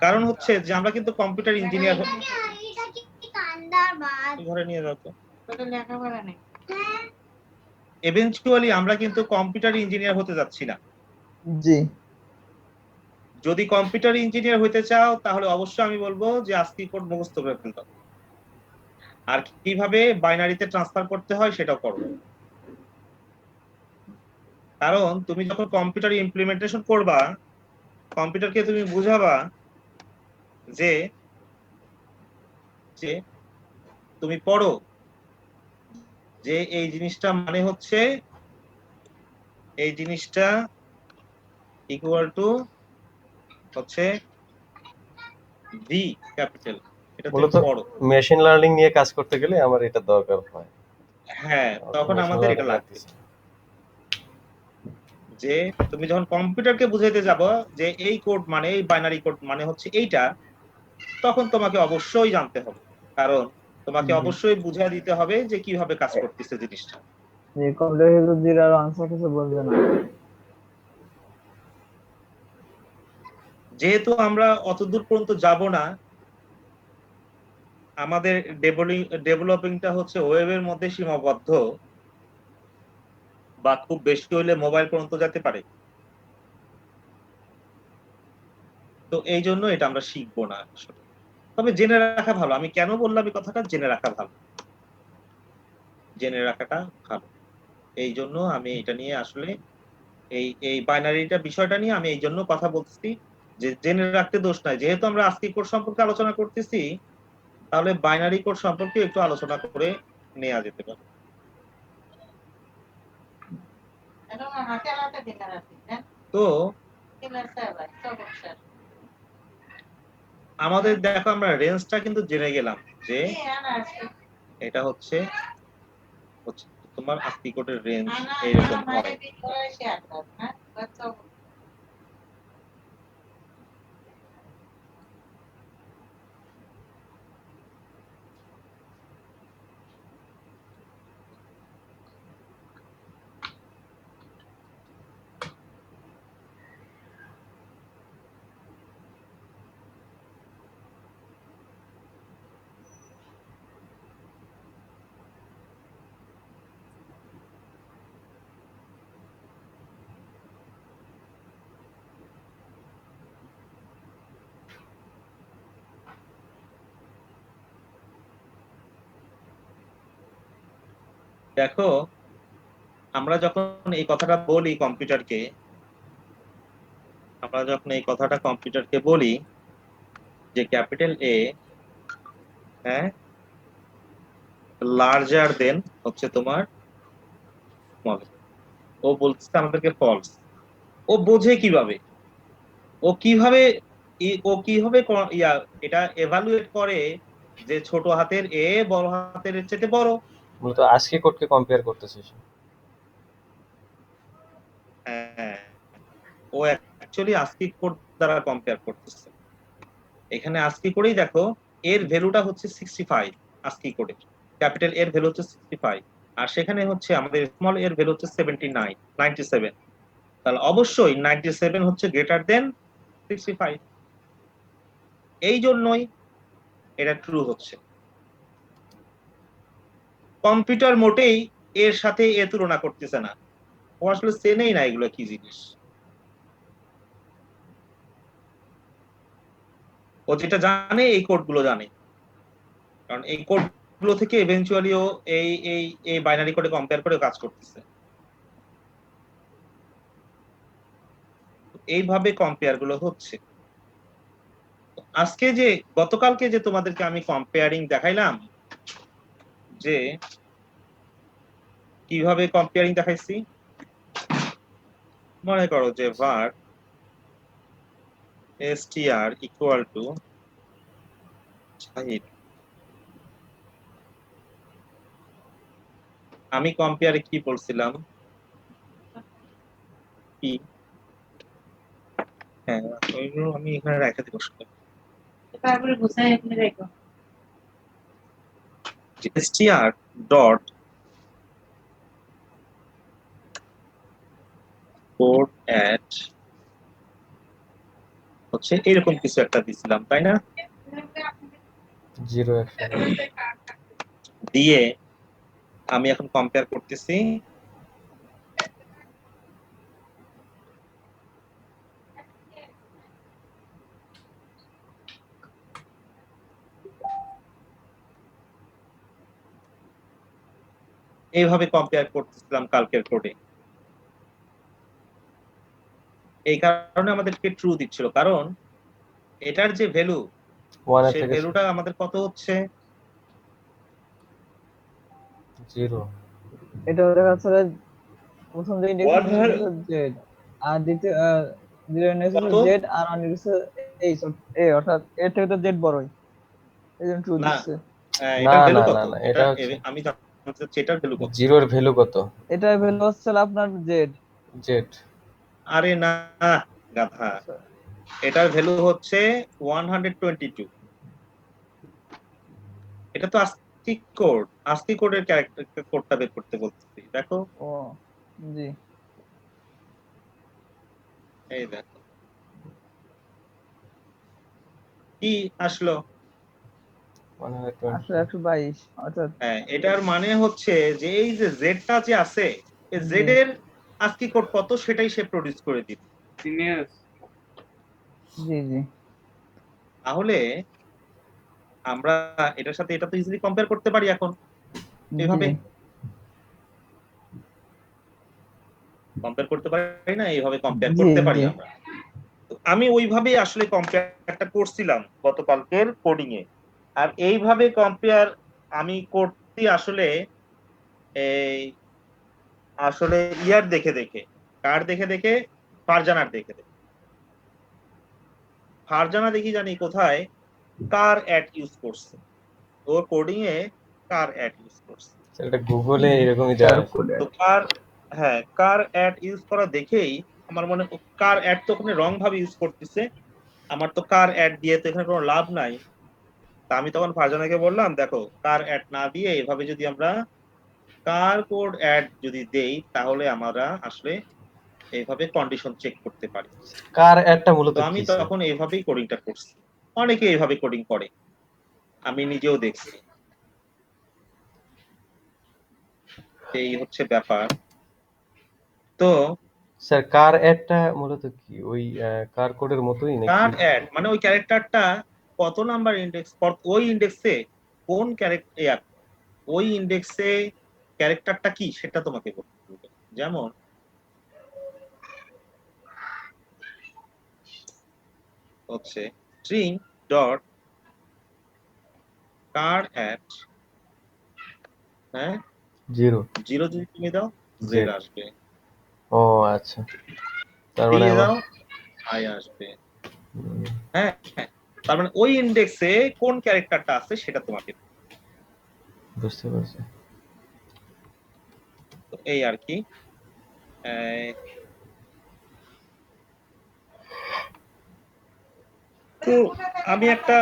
কারণ হচ্ছে যে আমরা কিন্তু কম্পিউটার ইঞ্জিনিয়ার ঘরে নিয়ে যাও তো, এভেনচুয়ালি আমরা কিন্তু কম্পিউটার ইঞ্জিনিয়ার হতে যাচ্ছি না। জি যদি কম্পিউটার ইঞ্জিনিয়ার হতে চাও তাহলে অবশ্যই আমি বলবো যে আস্কি কোড মুখস্থ করে ফেলতে হবে, আর কিভাবে বাইনারিতে ট্রান্সফার করতে হয় সেটাও করবে। কারণ তুমি যখন কম্পিউটার ইমপ্লিমেন্টেশন করবা, কম্পিউটারকে তুমি বুঝাবা যে যে তুমি পড়ো যে এই জিনিসটা মানে হচ্ছে এই জিনিসটা ইকুয়াল টু হচ্ছে ভি ক্যাপিটাল, এটা তুমি মূলত পড়ো। মেশিন লার্নিং নিয়ে কাজ করতে গেলে আমার এটা দরকার হয়। হ্যাঁ, তখন Machine আমাদের এটা learning লাগবে লাগতেছে। যে তুমি যখন কম্পিউটারকে বুঝাইতে যাবো যে এই কোড মানে এই বাইনারি কোড মানে হচ্ছে এইটা, তখন তোমাকে অবশ্যই জানতে হবে, কারণ তোমাকে জি। অবশ্যই বুঝিয়ে দিতে হবে যে কিভাবে কাজ করতেছে জিনিসটা। যে কম্পিউটার জিরার আনসার কিছু বলবে না যেহেতু আমরা অতদূর পর্যন্ত যাব না, আমাদের ডেভেলপিংটা হচ্ছে ওয়েবের মধ্যে সীমাবদ্ধ, বা খুব বেশি হইলে মোবাইল পর্যন্ত যেতে পারে, তো এই জন্য এটা আমরা শিখবো না আসলে। তবে জেনে রাখা ভালো, আমি কেন বললাম এই কথাটা, জেনে রাখা ভালো, জেনে রাখাটা ভালো। এই জন্য আমি এটা নিয়ে আসলে এই এই বাইনারিটা বিষয়টা নিয়ে আমি এই জন্য কথা বলতেছি যে জেনে রাখতে দোষ নাই। যেহেতু আমরা আজকে কোড সম্পর্কে আলোচনা করতেছি, তাহলে বাইনারি কোড সম্পর্কে একটু আলোচনা করে নেওয়া যেতে পারে। তো আমাদের দেখো আমরা রেঞ্জটা কিন্তু জেনে গেলাম যে এটা হচ্ছে হচ্ছে তোমার আস্কি কোডের রেঞ্জ এইরকম হয়। দেখো আমরা যখন এই কথাটা বলি কম্পিউটারকে, আমরা যখন এই কথাটা কম্পিউটারকে বলি যে ক্যাপিটাল এ, হ্যাঁ, লার্জার দেন হচ্ছে তোমার স্মল, ও বলছে আমাদেরকে ফলস। ও বোঝে কিভাবে, ও কিভাবে এটা এভালুয়েট করে যে ছোট হাতের এ বড় হাতের এর চেয়ে বড়। মূলত আজকে কোডকে কম্পেয়ার করতেছে সে। হ্যাঁ, ও অ্যাকচুয়ালি আস্কি কোড দ্বারা কম্পেয়ার করতেছে। এখানে আস্কি কোডেই দেখো এর ভ্যালুটা হচ্ছে 65 আস্কি কোডের, ক্যাপিটাল এর ভ্যালু হচ্ছে 65, আর সেখানে হচ্ছে আমাদের স্মল এর ভ্যালু হচ্ছে 97, তাহলে অবশ্যই 97 হচ্ছে গ্রেটার দেন 65। এই জন্যই এটা ট্রু হচ্ছে। কম্পিউটার মোটেই এর সাথে এ তুলনা করতেছে না, ও আসলে চেনেই না এগুলো কি জিনিস। ও যেটা জানে এই কোডগুলো জানে, কারণ এই কোডগুলো থেকে ইভেনচুয়ালি ও এই এই এই বাইনারি কোডে কম্পেয়ার করে কাজ করতেছে। এইভাবে কম্পেয়ার গুলো হচ্ছে। আজকে যে গতকালকে যে তোমাদেরকে আমি কম্পেয়ারিং দেখাইলাম, যে কিভাবে কম্পেয়ারিং দেখাইছি, মনে করো যে var str equal to Shahid, আমি কম্পেয়ারে কি বলছিলাম, কি হ্যাঁ ওইগুলো আমি এখানে রেখে দিব, তারপরে গুছাই এখানে রেখো। str ডট কোড অ্যাট হচ্ছে এরকম কিছু একটা দিছিলাম, তাই না? 0 একসাথে। দিয়ে আমি এখন কম্পেয়ার করতেছি এইভাবে কম্পেয়ার করতেছিলাম কালকের কোডে। এই কারণে আমাদেরকে ট্রু দিচ্ছিল, কারণ এটার যে ভ্যালু, 1 এর সেই থেকে ভ্যালুটা আমাদের কত হচ্ছে, 0। এটা দেখা যাচ্ছে যে প্রথম যে ইন্ডেক্স What আছে সেটা হচ্ছে জেড, আর দ্বিতীয় জিরো ইন্ডেক্স কত? হচ্ছে জেড, আর ওয়ান ইন্ডেক্স এই এ, অর্থাৎ এর থেকে তো জেড বড়ই, এই জন্য ট্রু না দিচ্ছে। এটার না ভ্যালু না কত? না না, এটা হচ্ছে আমি জানতে চাচ্ছি এটার ভ্যালু কত। 0 এর ভ্যালু কত? এটার ভ্যালু হচ্ছে আপনার জেড। জেড। আরে না গাধা, এটার ভ্যালু হচ্ছে 122। এটা তো ASCII কোড, ASCII কোডের ক্যারেক্টার কোডটা বের করতে বলতেছি, দেখো ও জি, এই দেখো কি আসলো। 120। আসলে 122, অর্থাৎ হ্যাঁ, এটার মানে হচ্ছে যে এই যে জেডটা যে আছে, এই জি জেড এর ASCII কোড কত সেটাই সে প্রডিউস করে দিবে। জিনিয়াস। জি জি তাহলে আমরা এটার সাথে এটা তো ইজিলি কম্পেয়ার করতে পারি এখন, এইভাবে জি কম্পেয়ার করতে পারি না, এইভাবে কম্পেয়ার জি করতে পারি জি আমরা। তো আমি ওইভাবেই আসলে কম্পেয়ারটা করছিলাম গতকালকের কোডিং এ। আর এইভাবে কম্পেয়ার আমি করতে আসলে এই আসলে ইয়ার দেখে দেখে, কার দেখে দেখে, ফারজানার দেখে দেখে। ফারজানা দেখি জানি কোথায় কার অ্যাড ইউজ করছে, ওর কোডিং এ কার অ্যাড ইউজ করছে। এটা গুগলে এরকমই দেওয়া আছে। তো কার, হ্যাঁ কার অ্যাড ইউজ করা দেখেই আমার মনে, কার অ্যাড তো ওখানে রং ভাবে ইউজ করতেছে, আমার তো কার অ্যাড দিয়ে তো এখানে কোনো লাভ নাই। তা আমি তখন ফারজানাকে বললাম, দেখো কার অ্যাড না দিয়ে এভাবে যদি আমরা কার কোড অ্যাড যদি দেই, তাহলে আমরা আসলে এইভাবে কন্ডিশন চেক করতে পারি। কার অ্যাডটা মূলত তো আমি কি স্যার? তখন এইভাবেই কোডিংটা করছি, অনেকে এইভাবে কোডিং করে, আমি নিজেও দেখছি। এই হচ্ছে ব্যাপার। তো স্যার কার অ্যাডটা মূলত কি ওই কার কোডের মতোই নাকি? কার অ্যাড মানে ওই ক্যারেক্টারটা কত নাম্বার ইন্ডেক্স, ওই ইন্ডেক্সে কোন ক্যারেক্টার, ওই ইন্ডেক্সে ক্যারেক্টারটা কি সেটা তোমাকে বলবে। যেমন হচ্ছে স্ট্রিং ডট কার অ্যাট, হ্যাঁ 0। 0 যদি তুমি দাও Z। জেড আসবে, ও আচ্ছা, তার মানে দিয়ে আমার দাও আই আসবে। হ্যাঁ হ্যাঁ, তার মানে ওই ইন্ডেক্সে কোন ক্যারেক্টারটা আছে সেটা তোমাকে, বুঝতে পারছি। তো এই আর কি। এই, তো আমি একটা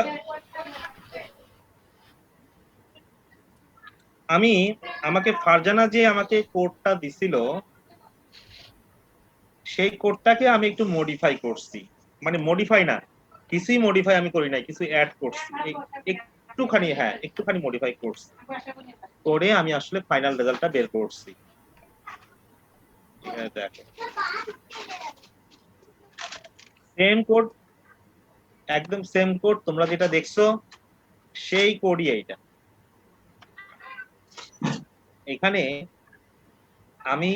আমি আমাকে ফারজানা যে আমাকে কোডটা দিছিল সেই কোডটাকে আমি একটু মডিফাই করছি, মানে মডিফাই না, কিছুই মডিফাই আমি করি নাই, কিছু অ্যাড করছি একটুখানি, হ্যাঁ একটুখানি মডিফাই করছি, করে আমি আসলে ফাইনাল রেজাল্টটা বের করছি। এখানে দেখো সেম কোড, একদম সেম কোড, তোমরা যেটা দেখছো সেই কোডই এইটা। এখানে আমি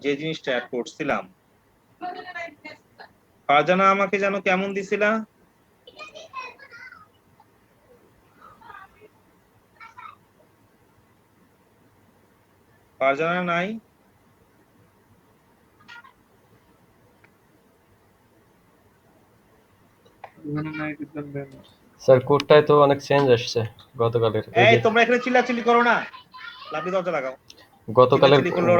যে জিনিসটা অ্যাড করছিলাম, ফারজানা আমাকে যেন কেমন দিছিলা, ফারজানা নাই? ওখানে নাই দিতাম দেন। স্যার কোডটায় তো অনেক চেঞ্জ আসছে গতকালের। ওই এই যে তোমরা এখানে চিল্লাচিল্লি করো না, লাঠি দরজা লাগাও। গতকালের চিল্লাচিল্লি করলে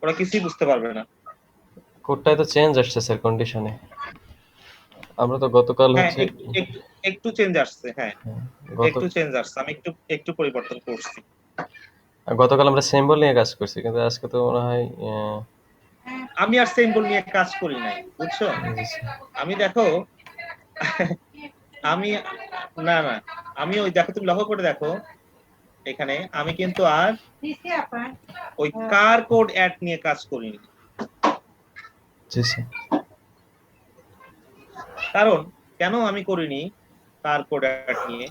ওরা কিছুই বুঝতে পারবে না। কোডটায় তো চেঞ্জ আসছে স্যার কন্ডিশনে। আমরা তো গতকাল হ্যাঁ হচ্ছে একটু চেঞ্জ আসছে, হ্যাঁ গত একটু চেঞ্জ আসছে, আমি একটু পরিবর্তন করছি। গতকাল আমরা সিম্বল নিয়ে কাজ করছি, কিন্তু আজকে তো মনে হয় আমি আর সিম্বল নিয়ে কাজ করি নাই, বুঝছো? আমি দেখো আমি না না আমি ওই দেখো, তুমি লক্ষ্য করে দেখো এখানে আমি কিন্তু আর ওই কার কোড অ্যাড নিয়ে কাজ করিনি। জি স্যার। কারণ কেন আমি করিনি কার কোড অ্যাড নিয়ে?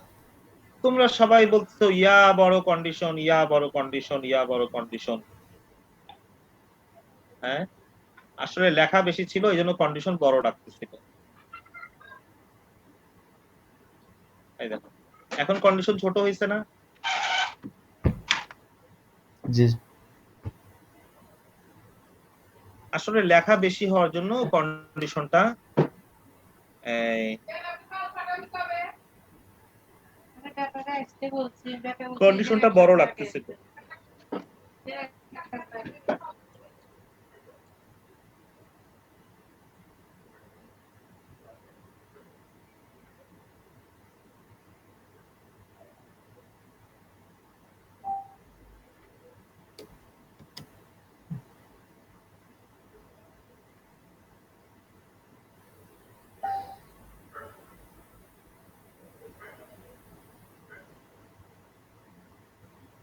তোমরা সবাই বলছো ইয়া বড় কন্ডিশন, ইয়া বড় কন্ডিশন, ইয়া বড় কন্ডিশন। হ্যাঁ আসলে লেখা বেশি ছিল, এই জন্য কন্ডিশন বড় রাখতেছিল। এই দেখো এখন কন্ডিশন ছোট হয়েছে না? জি আসলে লেখা বেশি হওয়ার জন্য কন্ডিশনটা কন্ডিশনটা বড় লাগতেছিল।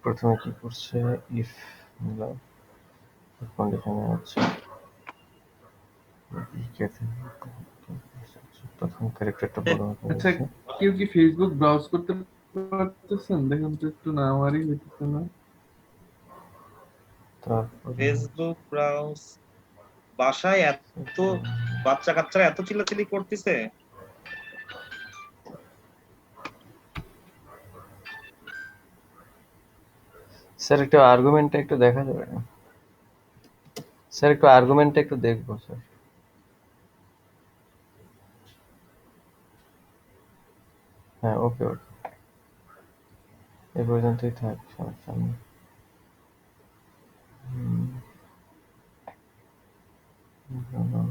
প্রথমে কি করছে, ইফ কন্ডিশনে আছে প্রথম ক্যারেক্টারটা বড় হতে আচ্ছা, হচ্ছে। কেউ কি ফেসবুক ব্রাউজ করতে পারতেছেন? দেখুন তো একটু, না আমারই হইতেছে না। তারপরে ফেসবুক ব্রাউজ, বাসায় এত বাচ্চা কাচ্চারা এত চিল্লাচিল্লি করতেছে। স্যার একটু আর্গুমেন্টটা একটু দেখা যাবে? স্যার একটু আর্গুমেন্টটা একটু দেখবো স্যার। হ্যাঁ ওকে ওকে, এই পর্যন্তই থাক, সমস্যা নেই। ভালো।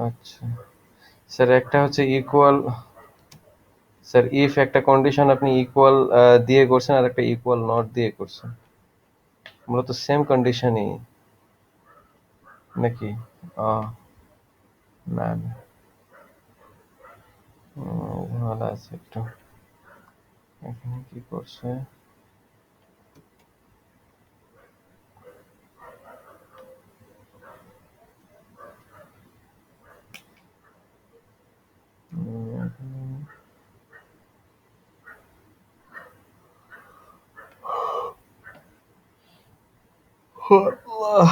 আচ্ছা স্যার, একটা হচ্ছে ইকুয়াল, স্যার ইফ একটা কন্ডিশন আপনি ইকুয়াল দিয়ে করছেন আর একটা ইকুয়াল নট দিয়ে করছেন, মূলত সেম কন্ডিশনই নাকি? না না, ভালো আছে একটু। এখানে কি করছে, আল্লাহ।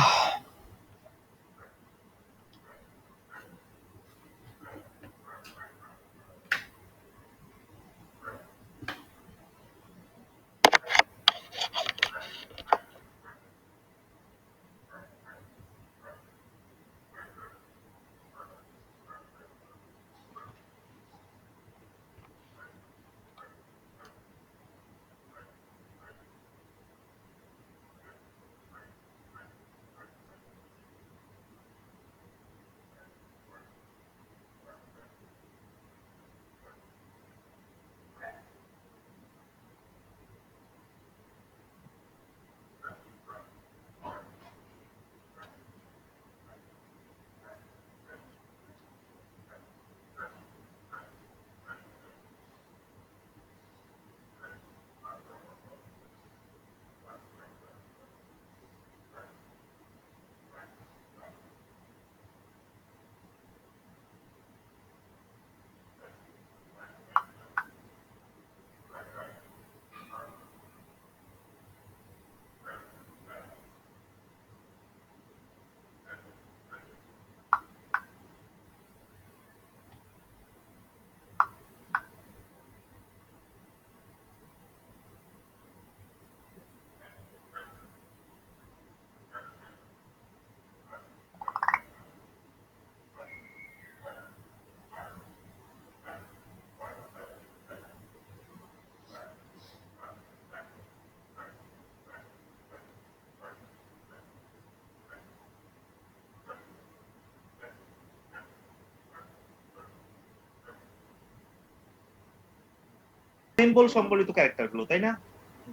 সিম্বল সম্বলিত ক্যারেক্টার গুলো, তাই না?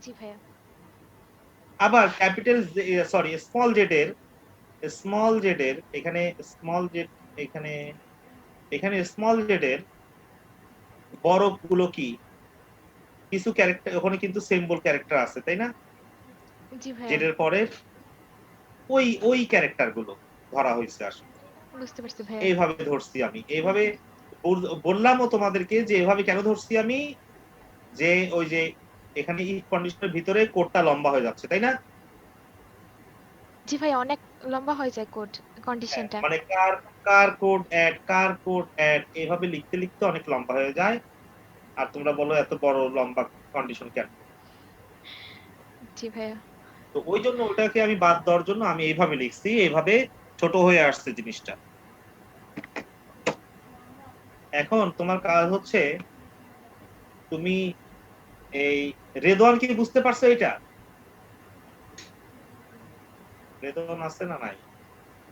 জি ভাইয়া। আবার ক্যাপিটাল সরি স্মল জেড এর এখানে স্মল জেড এখানে স্মল জেড এর বড় গুলো কি কিছু ক্যারেক্টার ওখানে কিন্তু সিম্বল ক্যারেক্টার আছে, তাই না? জি ভাইয়া, জেড এর পরে ওই ক্যারেক্টার গুলো ধরা হয়েছে আসলে। বুঝতে পারছি ভাইয়া। এইভাবে ধরছি আমি, এইভাবে বললামও তোমাদেরকে যে এভাবে কেন ধরছি আমি, যে ওই যে এখানে ইফ কন্ডিশনের ভিতরে কোডটা লম্বা হয়ে যাচ্ছে, তাই না? জি ভাইয়া, অনেক লম্বা হয়ে যায় কোড কন্ডিশনটা। মানে কার কোড অ্যাড এইভাবে লিখতে লিখতে অনেক লম্বা হয়ে যায়, আর তোমরা বলো এত বড় লম্বা কন্ডিশন কেন? জি ভাইয়া। তো ওই জন্য ওটাকে আমি বাদ দেওয়ার জন্য আমি এইভাবে লিখছি, এইভাবে ছোট হয়ে আসছে জিনিসটা। এখন তোমার কাজ হচ্ছে তুমি এই রেদওয়ান কি বুঝতে পারছো? এটা রেদওয়ান আছে না নাই?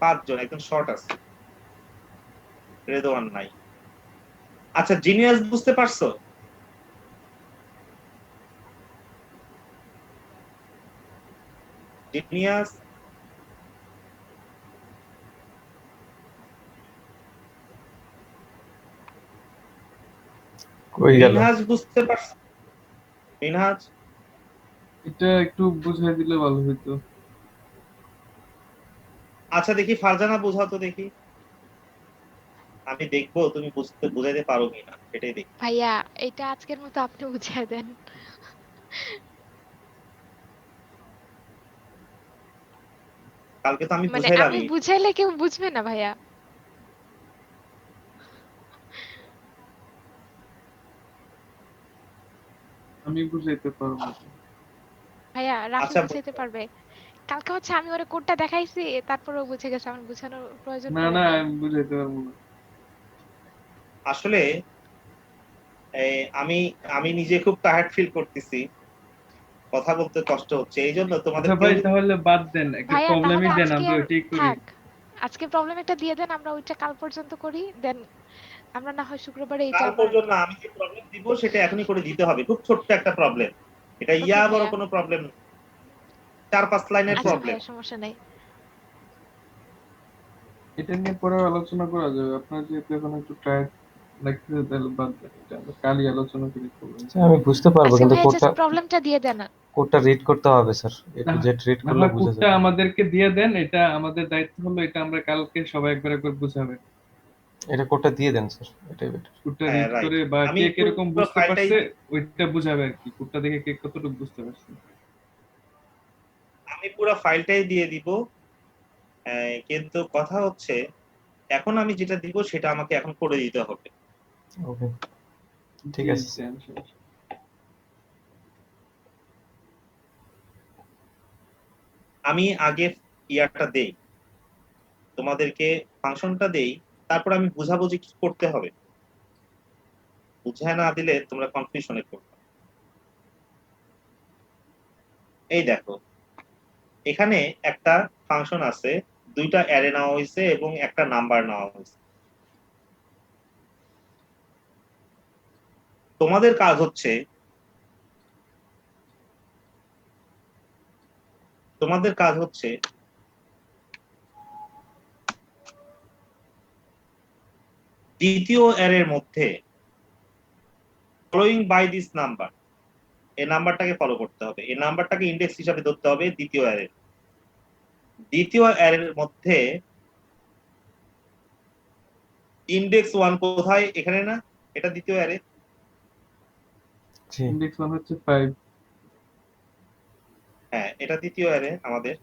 5 জন, একদম শর্ট আছে, রেদওয়ান নাই। আচ্ছা জিনিয়াস বুঝতে পারছো? জিনিয়াস কই গেল? মিনহাজ বুঝতে পারছো? মিনহাজ এটা একটু বুঝাই দিলে ভালো হতো। আচ্ছা দেখি ফারজানা বোঝাও তো দেখি, আমি দেখবো তুমি বুঝাইতে পারো কিনা, সেটাই দেখি। ভাইয়া, এটা আজকের মতো আপনি বুঝিয়ে দেন। কালকে তো আমি মানে আমি বুঝাইলামই। বুঝাইলে কেউ বুঝবে না ভাইয়া। আমি বুঝাইতে পারবো না। ভাইয়া রাফি আচ্ছা বুঝাইতে পারবে। কালকে হচ্ছে আমি ওরে কোডটা দেখাইছি, তারপরে ও বুঝে গেছে, আমার বুঝানোর প্রয়োজন না পড়ে না, নাই। আমি বুঝাইতে পারবো না। আসলে আমি আমি নিজে খুব টায়ার্ড ফিল করতেছি, কথা বলতে কষ্ট হচ্ছে, এই জন্য তোমাদের আচ্ছা কেউ ভাই, যদি তাহলে বাদ দেন, একটা ভাইয়া তাহলে প্রবলেমই দেন, আজকে আমরা আর ওইটাই করি। থাক, আজকে প্রবলেম একটা দিয়ে দেন, আমরা ওইটা কাল পর্যন্ত করি, দেন আমরা না হয় শুক্রবারে এইটা কাল আবার। পর্যন্ত আমি যে প্রবলেম দিব সেটা এখনই করে দিতে হবে, খুব ছোট্ট একটা প্রবলেম, এটা ওকে বড় ভাইয়া। কোনো প্রবলেম, 4-5 লাইনের আচ্ছা প্রবলেম। ভাইয়া, সমস্যা নাই। এটা নিয়ে পরে আলোচনা করা যাবে। আপনার যেহেতু এখন একটু টায়ার্ড লাগতেছে, তাহলে বাদ দেন, এটা আমরা কালই আলোচনা করি প্রবলেম। আচ্ছা, আমি বুঝতে পারবো, আচ্ছা কিন্তু ভাইয়া, জাস্ট প্রবলেমটা দিয়ে দেন। কোডটা রিড করতে হবে sir, A to Z read না করলে হয় বোঝা কোডটা যাবে। আমাদেরকে দিয়ে দেন, এটা আমাদের দায়িত্ব হলো, এটা আমরা কালকে সবাই একবার একবার বুঝাবেন। এটা কোডটা দিয়ে দেন স্যার, এটাই বেটার। কোডটা হ্যাঁ রিড রাইট, করে বা আমি কে কিরকম পুরো বুঝতে ফাইলটাই পারছে ওইটা বুঝাবে আর কি, কোডটা দেখে কে কতটুকু বুঝতে পারছে। দিয়ে দিব। কিন্তু কথা হচ্ছে এখন আমি যেটা দিব সেটা আমাকে এখন করে দিতে হবে। ওকে, ঠিক জি, আছে স্যার। দেন, সমস্যা নেই। আমি আগে ইয়ারটা দেই, তোমাদেরকে ফাংশনটা দেই, তারপর আমি বুঝাবো যে কি করতে হবে, বুঝায় না দিলে তোমরা কনফিউশনে পড়বে। এই দেখো এখানে একটা ফাংশন আছে, দুইটা অ্যারে নেওয়া হয়েছে এবং একটা নাম্বার নেওয়া হয়েছে। তোমাদের কাজ হচ্ছে দ্বিতীয় অ্যারের মধ্যে ফলোইং বাই দিস নাম্বার, এই নাম্বারটাকে ফলো করতে হবে, এই নাম্বারটাকে ইন্ডেক্স হিসাবে ধরতে হবে দ্বিতীয় অ্যারের মধ্যে ইন্ডেক্স 1 কোথায়? এখানে না, এটা দ্বিতীয় অ্যারে। জি, ইন্ডেক্স 1 হচ্ছে 5। হ্যাঁ এটা দ্বিতীয় অ্যারে আমাদের।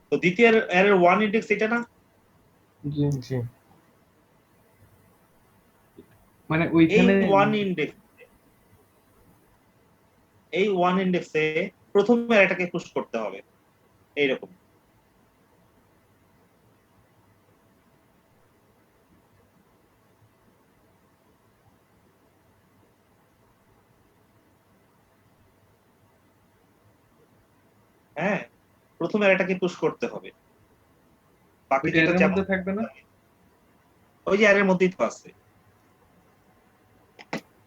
তো দ্বিতীয় অ্যারের 1 ইন্ডেক্স এটা না? জি, জি, মানে এই ওইখানে 1 ইন্ডেক্সে প্রথম অ্যারেটাকে পুশ করতে হবে, এইরকম। হ্যাঁ প্রথম অ্যারেটাকে পুশ করতে হবে, বাকি ওইটা যেটা এর যেমন মধ্যে থাকবে না। ওই যে অ্যারের মধ্যেই তো আছে।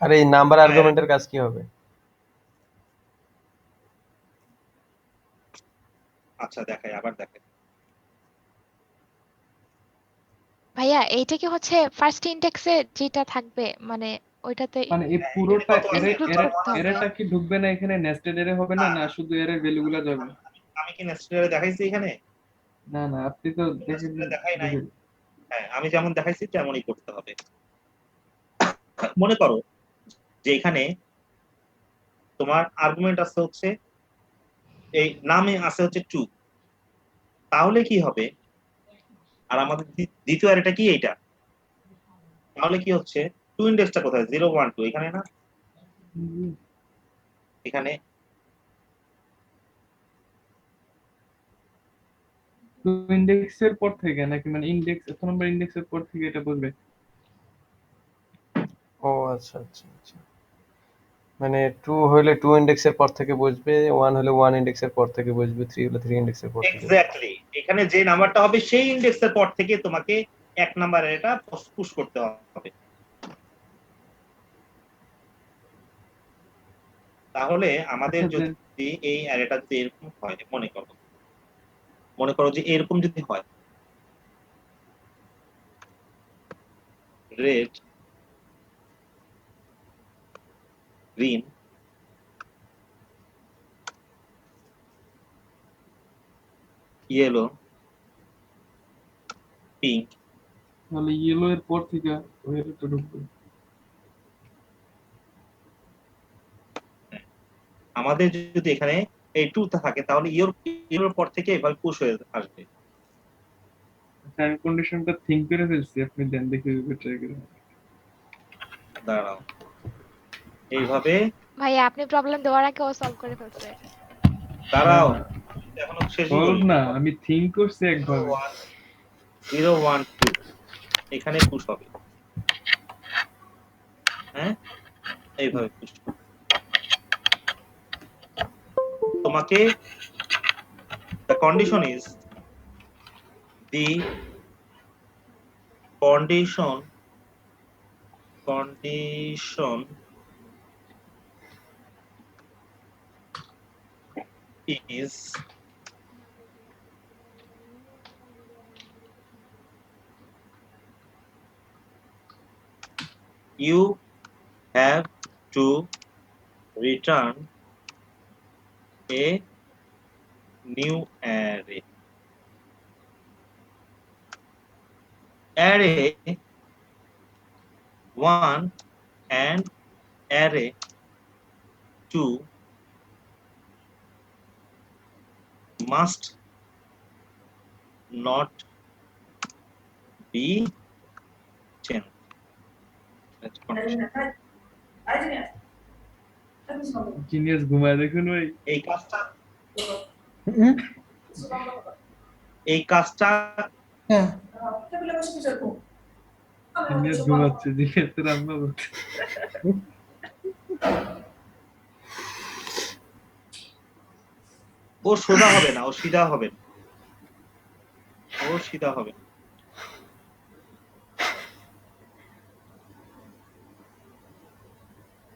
আর এই নাম্বার আর্গুমেন্টের কাজ কি হবে? আচ্ছা দেখাই, আবার দেখাই। ভাইয়া এইটা কি হচ্ছে ফার্স্ট ইনডেক্সে যেটা থাকবে মানে ওইটাতে মানে এই হ্যাঁ, পুরোটা এখানে কত আছে? include করতে হবে? এরেটা কি ঢুকবে না এখানে, নেস্টেড এরে হবে না, না শুধু এর ভ্যালুগুলো যাবে? আমি কি নেস্টেড দেখাইছি এখানে? না না, আপনি তো দেখে নেস্টেড দেখাই নাই। দেখে- হ্যাঁ, আমি যেমন দেখাইছি তেমনই করতে হবে। মনে করো যে এখানে তোমার আর্গুমেন্ট আছে হচ্ছে, এই নামে আছে হচ্ছে 2, তাহলে কি হবে? আর আমাদের দ্বিতীয় অ্যারেটা কি এইটা, তাহলে কি হচ্ছে 2 ইন্ডেক্সটা কোথায়? 0 1 2 এখানে না, এখানে তো ইন্ডেক্সের পর থেকে নাকি, মানে ইন্ডেক্স এত নম্বর ইন্ডেক্সের পর থেকে এটা বলবে? ও আচ্ছা আচ্ছা আচ্ছা, মানে 2 হলে 2 ইন্ডেক্সের পর থেকে বসবে, 1 হলে 1 ইন্ডেক্সের পর থেকে বসবে, 3 হলে 3 ইন্ডেক্সের পর থেকে। এক্স্যাক্টলি এখানে যে নাম্বারটা হবে সেই ইন্ডেক্সের পর থেকে তোমাকে এক নাম্বার এটা পুশ করতে হবে। তাহলে আমাদের আচ্ছা, যদি এই অ্যারেটা যদি এরকম হয়, মনে করো যে এরকম যদি হয়, রেড গ্রিন ইয়েলো পিঙ্ক, তাহলে ইয়েলো এর পর থেকে ওই এরটা ঢুকবে। আমাদের যদি এখানে এই 2 থাকে তাহলে ইয়েলোর পর থেকে এভাবে পুশ হয়ে আসবে। আচ্ছা, আমি কন্ডিশনটা থিঙ্ক করে ফেলছি, আপনি দেন দেখি ট্রাই করে। দাঁড়াও, এইভাবে ভাইয়া আপনি প্রবলেম দেওয়ার আগে ও সলভ করে ফেলছে। দাঁড়াও, এখনো শেষই সলভ করিনি। না, আমি থিঙ্ক করছি একভাবে। 0 1 2 এখানে পুশ হবে, হ্যাঁ এইভাবে পুশ। তোমাকে the condition is the condition is you have to return a new array. Array 1 and array 2 must not be changed. That's condition. Genius ঘুমায় দেখুন ভাই। এই কাজটা হুম? হ্যাঁ জিনিয়াস ঘুমাচ্ছে, জিনিয়াসের আম্মা বলছে। ও সোজা হবে না, ও সিধা হবে না, ও সিধা হবে না।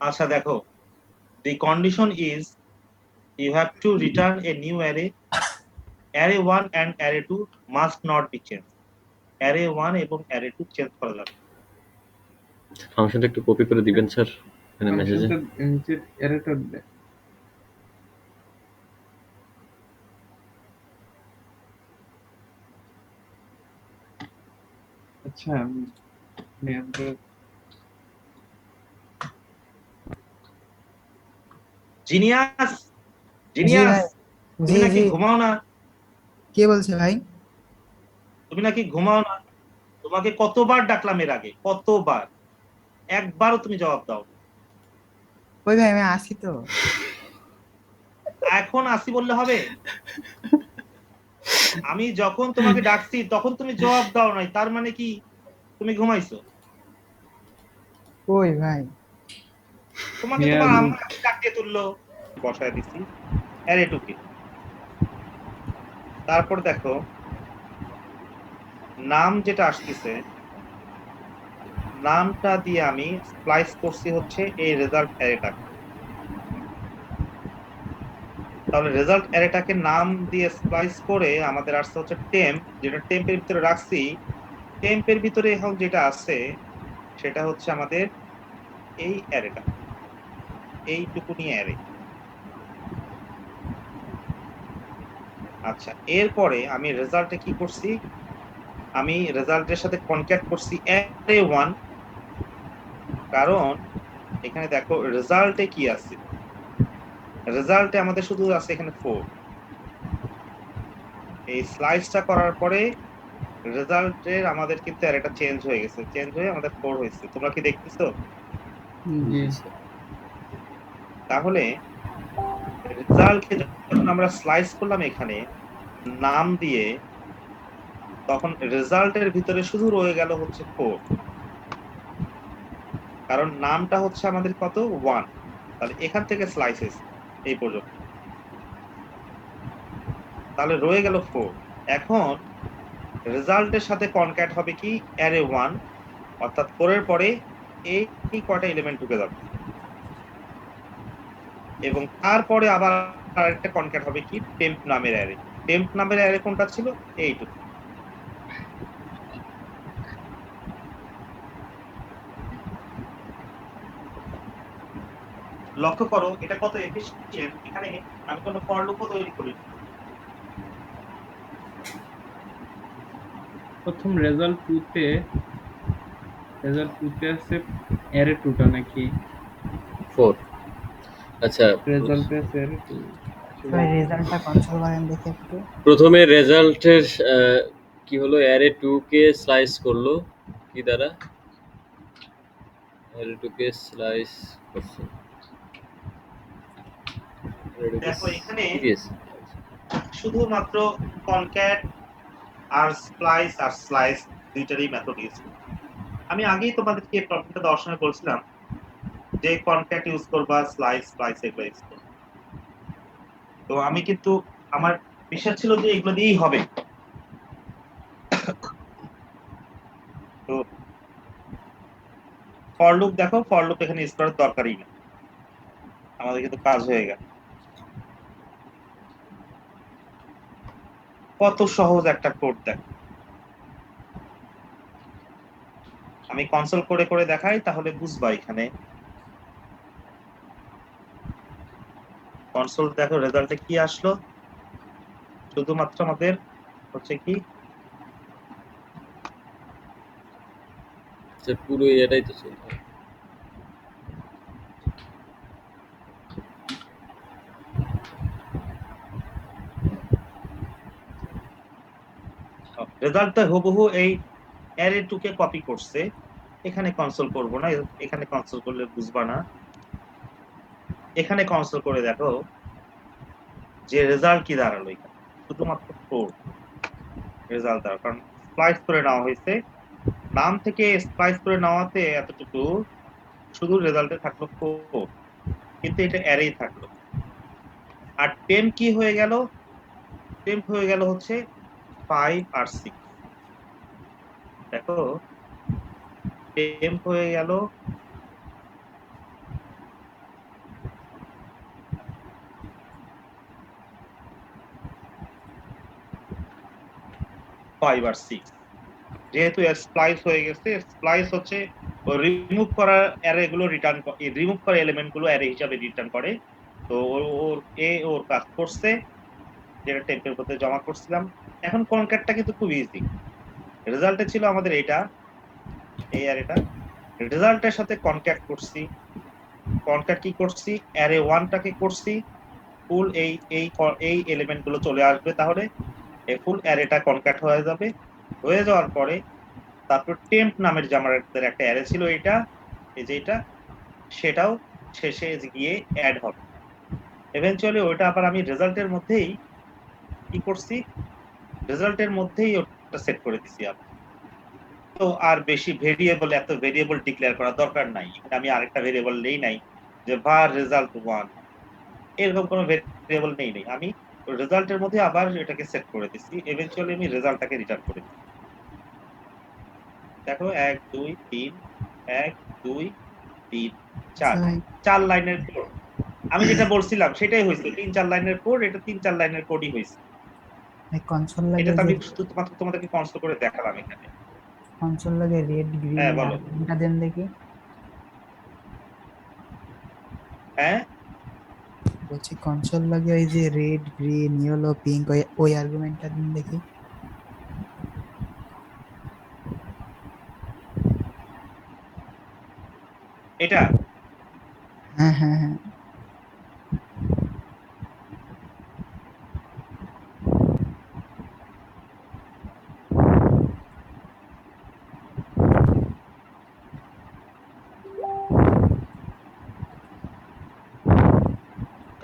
আচ্ছা দেখো, the condition is you have to return a new array. Array 1 and array 2 must not be changed. Array 1 এবং array 2 চেঞ্জ করা যাবে। ফাংশনটা একটু কপি করে দিবেন স্যার এখানে মেসেজে। নিচে এরটা দিলে। আচ্ছা জিনিয়াস জি ভাই, তুমি জি নাকি জি ঘুমাও না? কে বলছে ভাই? তুমি নাকি ঘুমাও না? তোমাকে কতবার ডাকলাম এর আগে, কতবার, একবারও তুমি জবাব দাও। ওই ভাই আমি আসি তো। এখন আসি বললে হবে? আমি যখন তোমাকে ডাকছি তখন তুমি জবাব দাও নাই, তার মানে কি তুমি ঘুমাইছো? ওই ভাই তোমাকে তোমার আম্মা ডাকিয়ে তুললো, বসায় দিছি অ্যারে টুকে। তারপর দেখো নাম যেটা আসতেছে, নামটা দিয়ে আমি স্প্লাইস করছি হচ্ছে এই রেজাল্ট অ্যারেটা। তাহলে রেজাল্ট অ্যারেটাকে নাম দিয়ে স্প্লাইস করে আমাদের আসছে হচ্ছে টেম্প, যেটা টেম্পের ভিতরে রাখছি। টেম্পের ভিতরে এখন যেটা আছে সেটা হচ্ছে আমাদের এই অ্যারেটা, এইটুকুনি অ্যারে। আচ্ছা, এরপরে আমি রেজাল্টে কি করছি, আমি রেজাল্টের সাথে কনক্যাট করছি অ্যারে 1, কারণ এখানে দেখো রেজাল্টে কি আছে, রেজাল্টে আমাদের শুধু আছে এখানে 4। এই স্লাইসটা করার পরে রেজাল্টের আমাদের কিন্তু অ্যারেটা চেঞ্জ হয়ে গেছে, চেঞ্জ হয়ে আমাদের 4 হয়েছে। তোমরা কি দেখতেছো? জি তাহলে রেজাল্টকে যখন আমরা স্লাইস করলাম এখানে নাম দিয়ে, তখন রেজাল্টের ভিতরে শুধু রয়ে গেল হচ্ছে 4, কারণ নামটা হচ্ছে আমাদের কত 1। তাহলে এখান থেকে স্লাইসেস এই পর্যন্ত, তাহলে রয়ে গেল 4। এখন রেজাল্টের সাথে কনক্যাট হবে কি অ্যারে 1, অর্থাৎ 4 এর পরে এই কয়টা এলিমেন্ট ঢুকে যাবে, এবং তারপরে আবার আরেকটা কনক্যাট হবে কি টেম্প নামের অ্যারে। টেম্প নামের অ্যারে কোনটা ছিল? এইটুকু। লক্ষ্য করো এটা কত এফিশিয়েন্ট। এখানে আমি কোনো ফর লুপও তৈরি করি। প্রথম রেজাল্ট 2 তে আছে অ্যারে 2টা নাকি 4। আচ্ছা, রেজাল্টে আছে অ্যারে 2? ভাই রেজাল্টটা কনসোল করেন দেখি একটু। প্রথমে রেজাল্টের কি হলো, অ্যারে 2 কে স্লাইস করলো কি দ্বারা? অ্যারে 2 কে স্লাইস করছে। দেখো এখানে Yes. শুধুমাত্র কনক্যাট আর স্লাইস দুইটারই মেথড ইউজ করি। আমি আগেই তোমাদেরকে এই প্রবলেমটা দেওয়ার সময় বলছিলাম যে কনক্যাট ইউজ করবা, স্লাইস এগুলো ইউজ করবা। তো আমি কিন্তু আমার বিশ্বাস ছিল যে এগুলো দিয়েই হবে। তো ফর লুপ দেখো, ফর লুপ এখানে ইউজ করার দরকারই না, আমাদের কিন্তু কাজ হয়ে গেল। কত সহজ একটা কোড দেখো। আমি কনসোল করে করে দেখাই তাহলে বুঝবা। এখানে কনসোল দেখো রেজাল্টে কি আসলো, শুধুমাত্র আমাদের হচ্ছে কি পুরো এটাই তো চলবে। রেজাল্টটা হুবহু এই অ্যারে 2 কে কপি করছে। এখানে কনসোল করব না, এখানে কনসোল করলে বুঝবা না। এখানে কনসোল করে দেখো যে রেজাল্ট কি দাঁড়ালো। এখানে শুধুমাত্র 4 রেজাল্ট দাঁড়ালো, কারণ স্প্লাইস করে নেওয়া হয়েছে। নাম থেকে স্প্লাইস করে নেওয়াতে এতটুকু শুধু রেজাল্টে থাকলো 4, কিন্তু এটা অ্যারেই থাকলো। আর টেম্প কি হয়ে গেল? টেম্প হয়ে গেল হচ্ছে 5 আর 6। দেখো টেম্প হয়ে গেল 5 আর 6। যেহেতু স্প্লাইস হয়ে গেছে, স্প্লাইস হচ্ছে রিমুভ করা অ্যারে গুলো রিটার্ন, রিমুভ করা এলিমেন্ট গুলো অ্যারে হিসাবে রিটার্ন করে। তো ওর কাজ করছে, যেটা টেম্পের মধ্যে জমা করছিলাম। এখন কনক্যাটটা কিন্তু খুব ইজি। রেজাল্টে ছিল আমাদের এটা, এই অ্যারেটা। রেজাল্টের সাথে কনক্যাট করছি। কনক্যাট কি করছি? অ্যারে 1 টাকে করছি ফুল, এই এলিমেন্ট গুলো চলে আসবে, তাহলে এই ফুল অ্যারেটা কনক্যাট হয়ে যাবে। হয়ে যাওয়ার পরে তারপর টেম্প নামের যে আমাদের একটা অ্যারে ছিল, এটা এই যে এটা, সেটাও শেষে গিয়ে অ্যাড হবে। ইভেনচুয়ালি ওটা আবার আমি রেজাল্টের মধ্যেই কি করছি, রেজাল্টের মধ্যেই ওটা সেট করে দিছি। তো আর বেশি ভেরিয়েবল, এত ভেরিয়েবল ডিক্লেয়ার করার দরকার নাই। এখানে আমি আরেকটা ভেরিয়েবল নেই নাই যে var result 1, এরকম কোনো ভেরিয়েবল নেই। আমি রেজাল্টের মধ্যে আবার এটাকে সেট করে দিচ্ছি। ইভেনচুয়ালি আমি রেজাল্টটাকে রিটার্ন করে দিচ্ছি। দেখো 1 2 3 1 2 3 আচ্ছা 4 ভাই 4 লাইনের কোড। আমি যেটা বলছিলাম সেটাই হয়েছে, 3-4 লাইনের কোড, এটা 3-4 লাইনের কোডই হয়েছে। কনসোল এটা লাগে তো যে আমি শুধু তোমাদেরকে কনসোল করে দেখালাম এখানে। কনসোল লাগে রেড গ্রিন হ্যাঁ এই বলো। আর্গুমেন্টটা দেন দেখি। হ্যাঁ বলছি কনসোল লাগে ওই যে রেড গ্রিন ইয়েলো পিঙ্ক ওই আর্গুমেন্টটা দেন দেখি। এটা হ্যাঁ হ্যাঁ হ্যাঁ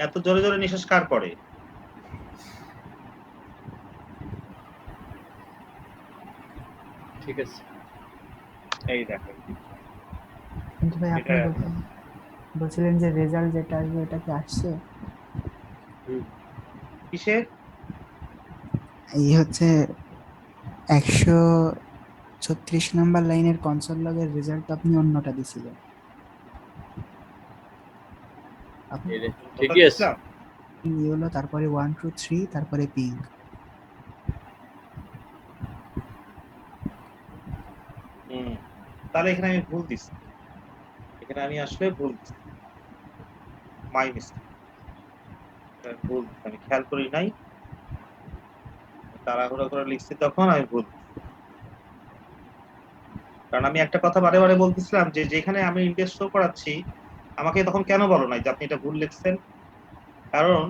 এত জোরে জোরে নিঃশ্বাস কার পড়ে? ঠিক আছে। এই দেখো কিন্তু ভাই আপনি এটা বলছিলেন যে রেজাল্ট যেটা আসবে ওটা কি আসছে? হুম। কিসের? এই হচ্ছে 136 নম্বর লাইনের কনসোল লগের রেজাল্ট আপনি অন্যটা দিছিলেন। আপনি এই রে, ওটা ঠিকই আছে। দিছিলাম। ইয়েলো তারপরে 1 2 3 তারপরে পিঙ্ক। হুম, তাহলে এখানে আমি ভুল দিছি, এখানে আমি আসলে ভুল দিছি, মাই মিস্টেক। ভুল আমি খেয়াল করি নাই, তাড়াহুড়ো করে লিখছি তখন আমি ভুল দিছি। কারণ আমি একটা কথা বারে বারে বলতেছিলাম যে যেখানে আমি ইন্ডেক্স শো করাচ্ছি আমাকে তখন কেন বলো নাই যে আপনি এটা ভুল লিখছেন? কারণ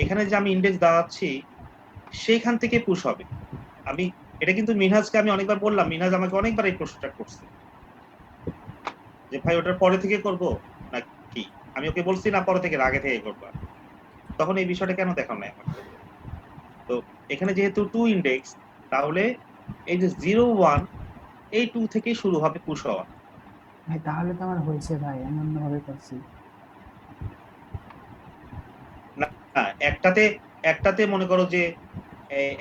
এখানে যে আমি ইন্ডেক্স দেওয়াচ্ছি সেইখান থেকে পুশ হবে। আমি এটা কিন্তু মিনহাজকে আমি অনেকবার বললাম, মিনহাজ আমাকে অনেকবার এই প্রশ্নটা করছে যে ভাই ওটার পরে থেকে করব নাকি, আমি ওকে বলছি না পরে থেকে আগে থেকে করবা, তখন এই বিষয়টা কেন দেখানো নাই আমাকে? তো এখানে যেহেতু 2 ইন্ডেক্স, তাহলে এই যে 0 1 এই 2 থেকে শুরু হবে পুশ হওয়া। ভাই তাহলে তো আমার হয়েছে ভাই, আমি অন্যভাবে করছি। না একটাতে একটাতে মনে করো যে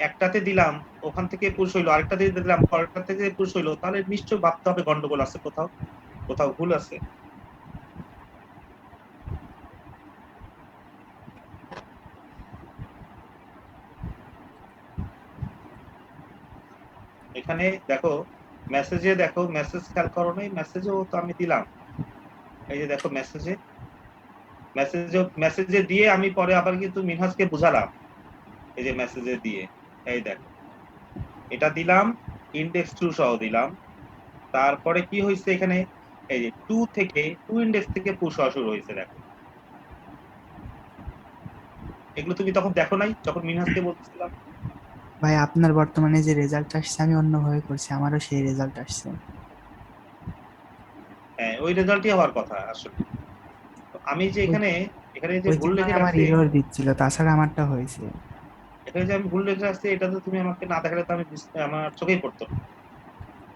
একটাতে দিলাম ওখান থেকে পুশ হইলো, আরেকটাতে দিলাম পরেরটা থেকে পুশ হইলো, তাহলে নিশ্চয়ই ভাবতে হবে গন্ডগোল আছে, কোথাও কোথাও ভুল আছে। এখানে দেখো মেসেজে, দেখো মেসেজ খেয়াল করো নাই, মেসেজেও তো আমি দিলাম, এই যে দেখো মেসেজে দিয়ে আমি পরে আবার কিন্তু মিনহাজকে বুঝালাম, এই যে মেসেজে দিয়ে এই দেখো এটা দিলাম, ইন্ডেক্স 2 সহ দিলাম, তারপরে কি হয়েছে এখানে এই যে 2 থেকে 2 ইন্ডেক্স থেকে পুশ হওয়া শুরু হয়েছে। দেখো এগুলো তুমি তখন দেখো নাই যখন মিনহাজকে বলছিলাম। ভাই আপনার বর্তমানে যে রেজাল্ট আসছে আমি অন্যভাবে করছি, আমারও সেই রেজাল্ট আসছে। হ্যাঁ ওই রেজাল্টই হওয়ার কথা আসলে। তো আমি যে ওই এখানে এখানে যে ওই ভুল জন্যই লিখে আমার রাখছি, এরর দিচ্ছিল, তাছাড়া আমারটা হয়েছে। এখানে যে আমি ভুল লিখে রাখছি এটা তো তুমি আমাকে না দেখালে তো আমি আমার চোখেই পড়তো না।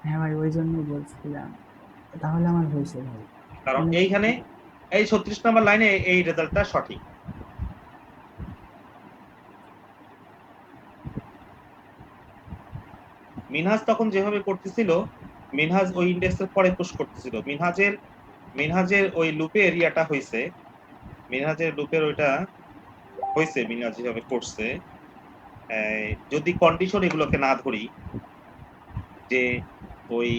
হ্যাঁ ভাই ওই জন্যই বলছিলাম, তাহলে আমার হয়েছে ভাই। কারণ মানে এইখানে এই 36 নম্বর লাইনে এই রেজাল্টটা সঠিক। মিনহাজ তখন যেভাবে করতেছিল, মিনহাজ ওই ইন্ডেক্সের পরে পুশ করতেছিল, মিনহাজের ওই লুপে এরিয়াটা হইছে, মিনহাজের লুপের ওইটা হইছে, মিনহাজ যেভাবে করছে, যদি কন্ডিশন এগুলোকে না ধরি যে ওই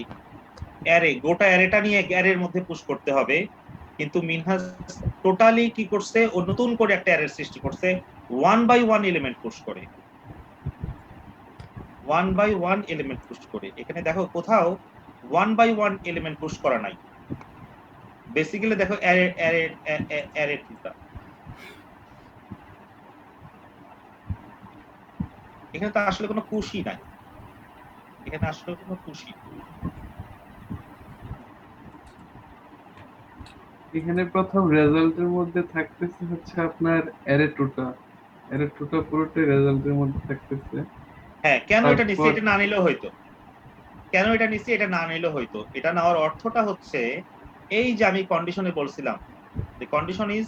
গোটা অ্যারেটা নিয়ে অ্যারের মধ্যে পুশ করতে হবে, কিন্তু মিনহাজ টোটালি কি করছে, ও নতুন করে একটা অ্যারের সৃষ্টি করছে, 1 বাই 1 এলিমেন্ট পুশ করে, 1 বাই 1 এলিমেন্ট পুশ করে। এখানে দেখো কোথাও 1 বাই 1 এলিমেন্ট পুশ করা নাই, বেসিক্যালি দেখো অ্যারে টুটা, এখানে তো আসলে কোনো পুশই নাই, এখানে আসলে কোনো পুশই। এখানে প্রথম রেজাল্টের মধ্যে থাকতেছে হচ্ছে আপনার অ্যারে টুটা পুরোটাই রেজাল্টের মধ্যে থাকতেছে। হ্যাঁ কেন এটা নিচ্ছে, তারপর এটা না নিলেও হয়তো, কেন এটা নিচ্ছে এটা না নিলেও হয়তো, এটা নেওয়ার অর্থটা হচ্ছে এই যে আমি কন্ডিশনে বলছিলাম, the condition is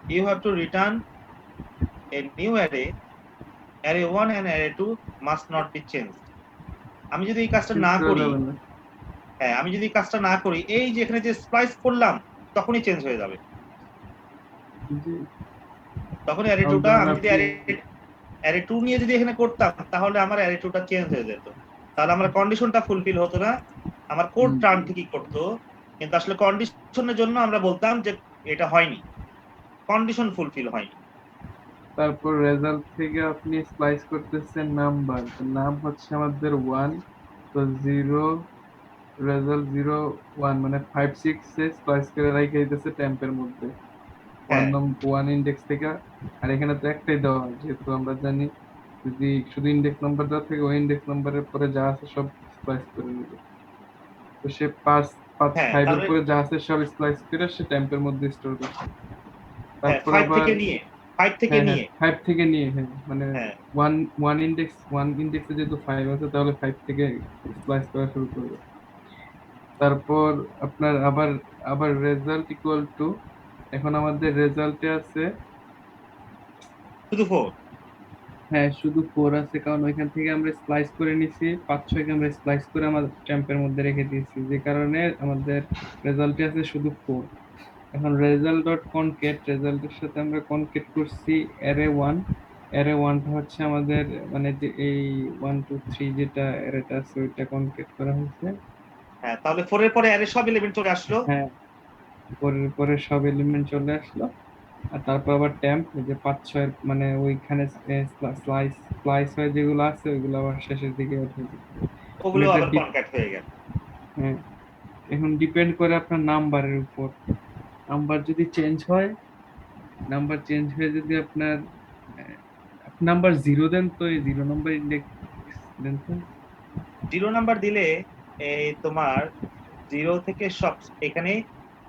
you have to return a new array 1 and array 2 must not be changed। আমি যদি এই কাজটা না চেঞ্জ করা করি, যাবে না। হ্যাঁ, আমি যদি কাজটা না করি, এই যে এখানে যে স্প্লাইস করলাম তখনই চেঞ্জ হয়ে যাবে। জি তখন অ্যারে তাহলে 2টা ধরেন আমি যদি আপনি অ্যারে 2 নিয়ে যদি এখানে করতাম তাহলে আমার অ্যারে 2টা চেঞ্জ হয়ে যেত। তাহলে আমার কন্ডিশনটা ফুলফিল হতো না, আমার কোড রান ঠিকই করতো, কিন্তু আসলে কন্ডিশনের জন্য আমরা বলতাম যে এটা হয়নি, কন্ডিশন ফুলফিল হয়নি। তারপর রেজাল্ট থেকে আপনি স্প্লাইস করতেছেন নাম্বার, তো নাম হচ্ছে আমাদের 1, তো 0 রেজাল্ট 0 1 মানে 5 6 এ স্প্লাইস করে রাইখে দিতেছে টেম্পের মধ্যে হ্যাঁ 1 ইন্ডেক্স থেকে। আর এখানে তো একটাই দেওয়া, যেহেতু আমরা জানি যদি শুধু ইন্ডেক্স নাম্বার দেওয়া থাকে ওই ইন্ডেক্স নাম্বারের পরে যা আছে সব স্প্লাইস করে নেবে। তো সে 5 হ্যাঁ 5 এর তাহলে পরে যা আছে সব স্প্লাইস করে সে টেম্পের মধ্যে স্টোর করছে। হ্যাঁ তারপর 5 আবার থেকে নিয়ে 5 থেকে হ্যাঁ হ্যাঁ নিয়ে 5 থেকে নিয়ে, হ্যাঁ মানে হ্যাঁ 1 ইন্ডেক্সে যেহেতু 5 আছে তাহলে 5 থেকে স্প্লাইস করা শুরু করবে। তারপর আপনার আবার আবার রেজাল্ট ইকুয়াল টু, এখন আমাদের রেজাল্টে আছে শুধু 4। হ্যাঁ শুধু 4 আছে, কারণ ওইখান থেকে আমরা স্প্লাইস করে নিছি 5 6 কে আমরা স্প্লাইস করে আমাদের টেম্পের মধ্যে রেখে দিয়েছি, যে কারণে আমাদের রেজাল্টে আছে শুধু 4। এখন রেজাল্ট ডট কনকেট, রেজাল্টের সাথে আমরা কনকেট করছি অ্যারে 1। অ্যারে 1টা হচ্ছে আমাদের মানে যে এই 1 2 3 যেটা অ্যারেটা আছে ওইটা কনকেট করা হয়েছে। হ্যাঁ তাহলে 4 এর পরে অ্যারে সব এলিমেন্ট চলে আসলো। হ্যাঁ পরের পরে সব এলিমেন্ট চলে আসলো। আর তারপর আবার ট্যাম্প যে 5 6 মানে ওইখানে স্লাইস স্লাইস হয় যেগুলো আছে ওইগুলো আবার শেষের দিকে উঠে যায়। ওগুলো এটা আবার কনক্যাট হয়ে গেল। হ্যাঁ এখন ডিপেন্ড করে আপনার নাম্বারের উপর। নাম্বার যদি চেঞ্জ হয়, নাম্বার চেঞ্জ হয়ে যদি আপনার নাম্বার 0 দেন তো এই 0 নাম্বার ইন্ডেক্স দেন তো। 0 নাম্বার দিলে এই তোমার 0 থেকে সব এখানে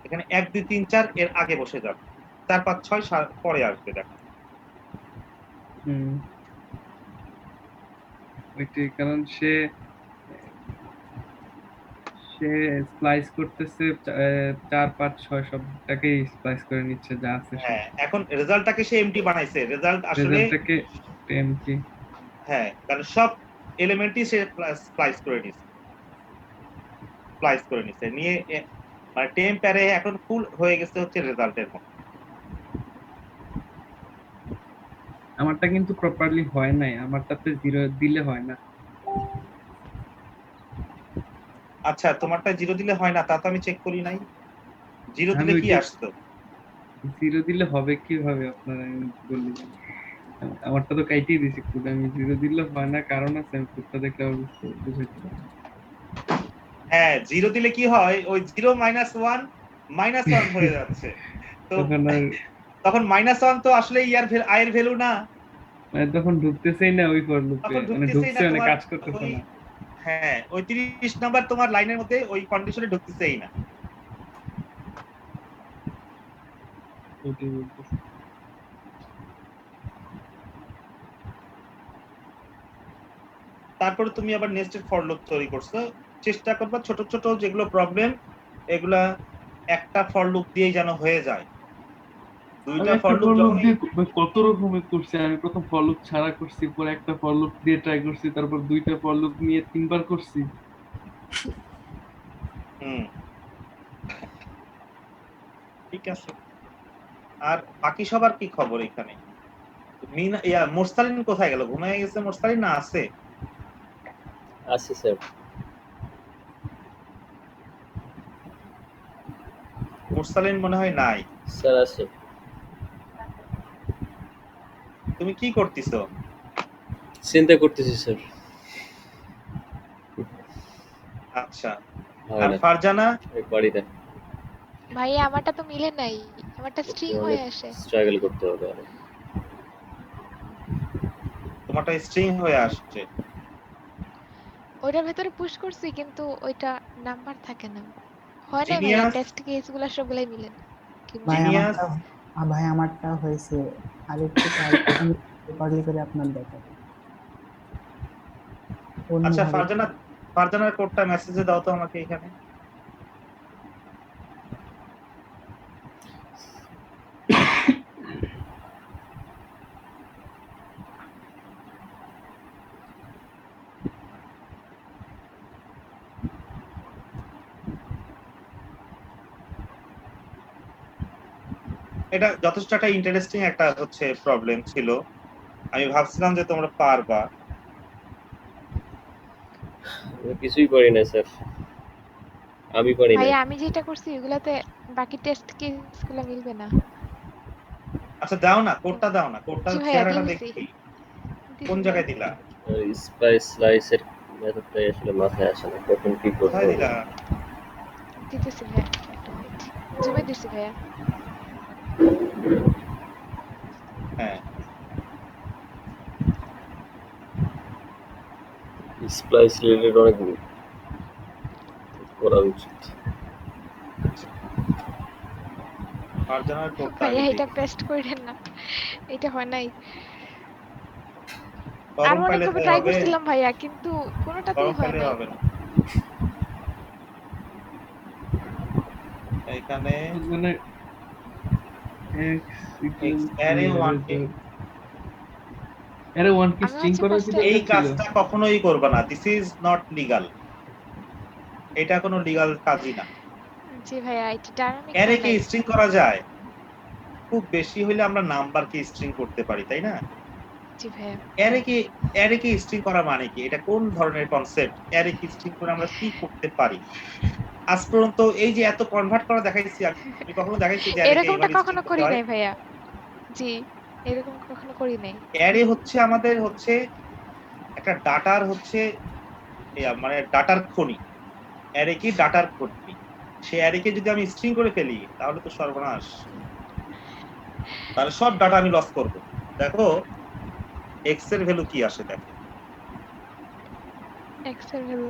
এখানে 1 2 3 4 এর আগে বসে যাবে, 4 5 6 পরে আসবে। দেখো হুম ওইটাই, কারণ সে সে স্প্লাইস করতেছে 4 5 6 সবটাকেই স্প্লাইস করে নিচ্ছে যা আছে সব। হ্যাঁ এখন রেজাল্টটাকে সে এমটি বানাইছে, রেজাল্ট আসলে রেজাল্টটাকে এমটি। হ্যাঁ কারণ সব এলিমেন্টই সে স্প্লাইস করে নিছে নিয়ে মানে টেম্প অ্যারে এখন ফুল হয়ে গেছে হচ্ছে রেজাল্টের মতো। আমারটা কিন্তু প্রপারলি হয় নাই, আমারটাতে 0 দিলে হয় না। আচ্ছা তোমারটা 0 দিলে হয় না, তা তো আমি চেক করি নাই। 0 আমি দিলে কি ওইটা আসতো? 0 দিলে হবে কিভাবে আপনারা আমি বললি, আমারটা তো কাইটেই দিছি কোড, আমি 0 দিলে হয় না, কারণ আছে আমি কোডটা দেখলে আবার বুঝাইতে পারবো। হ্যাঁ 0 দিলে কি হয়, ওই 0 -1 -1 হয়ে যাচ্ছে। তো তখন আর তখন -1 তো আসলে আয়ের ভ্যালু না, মানে তখন ঢুকতেছেই না ওই ফর লুপে, তখন মানে ঢুকতেছেই ঢুকছে না মানে তোমার কাজ করতেছে ওই না। হ্যাঁ ওই 30 নাম্বার তোমার লাইনের মধ্যে ওই কন্ডিশনে ঢুকতেছেই না। ওইটাই বলতেছি। তারপরে তুমি আবার নেস্টেড ফর লুপ তৈরি করছো, চেষ্টা করবা ছোট ছোট যেগুলো প্রবলেম এগুলা একটা ফর লুপ দিয়েই যেন হয়ে যায়। আমি দুইটা একটা ফর লুপ ফর লুপ যখনই দিয়ে কত রকমের করছি, আমি প্রথম ফর লুপ ছাড়া করছি, পরে একটা ফর লুপ দিয়ে ট্রাই করছি, তারপর 2টা ফর লুপ নিয়ে 3বার করছি। হুম ঠিক আছে। আর বাকি সবার কি খবর এখানে? মোরসালিন কোথায় গেল? ঘুমিয়ে গেছে মোরসালিন না আছে? আছে স্যার। মোরসালিন মনে হয় নাই। স্যার আছে। তুমি কি করতেছো? চিন্তা করতেছি স্যার। আচ্ছা হয় আর না ফারজানা? এই বাড়িতে ভাইয়া আমারটা তো মিলে নাই, আমারটা স্ট্রিং হয়ে অনেক আসে। স্ট্রাগল করতে হবে অনেক। তোমারটা স্ট্রিং হয়ে আসছে। ওইটার ভেতরে পুশ করছি কিন্তু ওইটা নাম্বার থাকে না। হয় না ভাইয়া, জিনিয়াস টেস্ট কেস গুলা সবগুলাই মিলে না। কি ভাই বলবো? জিনিয়াস আমারটা ভাই আমারটা হয়েছে, আরেকটু কাজ প্রপারলি করে আপনার দেখাবো আচ্ছা অন্যভাবে। ফারজানার কোডটা মেসেজে দাও তো আমাকে এখানে। এটা যথেষ্ট একটা ইন্টারেস্টিং একটা হচ্ছে প্রবলেম ছিল। আমি ভাবছিলাম যে তোমরা পারবা। আমি কিছুই পারি না স্যার, আমি পারি না। ভাইয়া আমি যেটা করছি ওগুলাতে বাকি টেস্ট কেসগুলো মিলবে না। আচ্ছা দাও না, কোডটা দাও না, কোডটার জি ভাইয়া চেহারাটা দিয়ে দেখি। দিছি। কোন দিছি জায়গায় ভাইয়া। দিলা? স্পাইস স্লাইসের মেথডটাই আসলে মাথায় আসে না, কখন কি করতে কোথায় হবে। দিলা? দিতেছি ভাইয়া, একটা মিনিট। জুমে দিছি ভাইয়া। হ্যাঁ, স্প্লাইস রিলেটেড অনেক করা উচিত। ফারজানার কোডটা ভাইয়া আগে এটা দেখি। পেস্ট করেন না, এটা হয় নাই। গরম আরো পাইলে অনেকভাবে তাই ট্রাই হবে? করছিলাম ভাইয়া, কিন্তু কোনোটাতেই গরম হয় পাইলে নাই। হবে না। এখানে মানে x equals array to 1 K result আরে ওয়ান কি আমি স্ট্রিং হচ্ছে করার কি ফার্স্টে এই দরকার ছিল? কাজটা কখনোই করবে না। This is not legal. এটা কোনো লিগাল কাজই না। জি ভাইয়া এটা ডাইনামিক অ্যারে হয় কে নাই। স্ট্রিং করা যায়, খুব বেশি হলে আমরা নাম্বারকে স্ট্রিং করতে পারি, তাই না? জি ভাইয়া। অ্যারে কে স্ট্রিং করা মানে কি? এটা কোন ধরনের কনসেপ্ট? অ্যারে কে স্ট্রিং করে আমরা কি করতে পারি? আজ পর্যন্ত এই যে এত কনভার্ট করা দেখাইছি, আমি কখনো দেখাইছি যে অ্যারে কে এরকমটা এইভাবে স্ট্রিং কখনো করতে করি হয়? নাই ভাইয়া। জি, এরকম কখনো করি নাই। অ্যারে হচ্ছে আমাদের হচ্ছে একটা ডাটার হচ্ছে মানে ডাটার খনি। অ্যারে কি ডাটার খনি। সেই অ্যারে কে যদি আমি স্ট্রিং করে ফেলি তাহলে তো সর্বনাশ। তাহলে সব ডাটা আমি লস করব। দেখো এক্স এর ভ্যালু কি আসে দেখো। এক্স এর ভ্যালু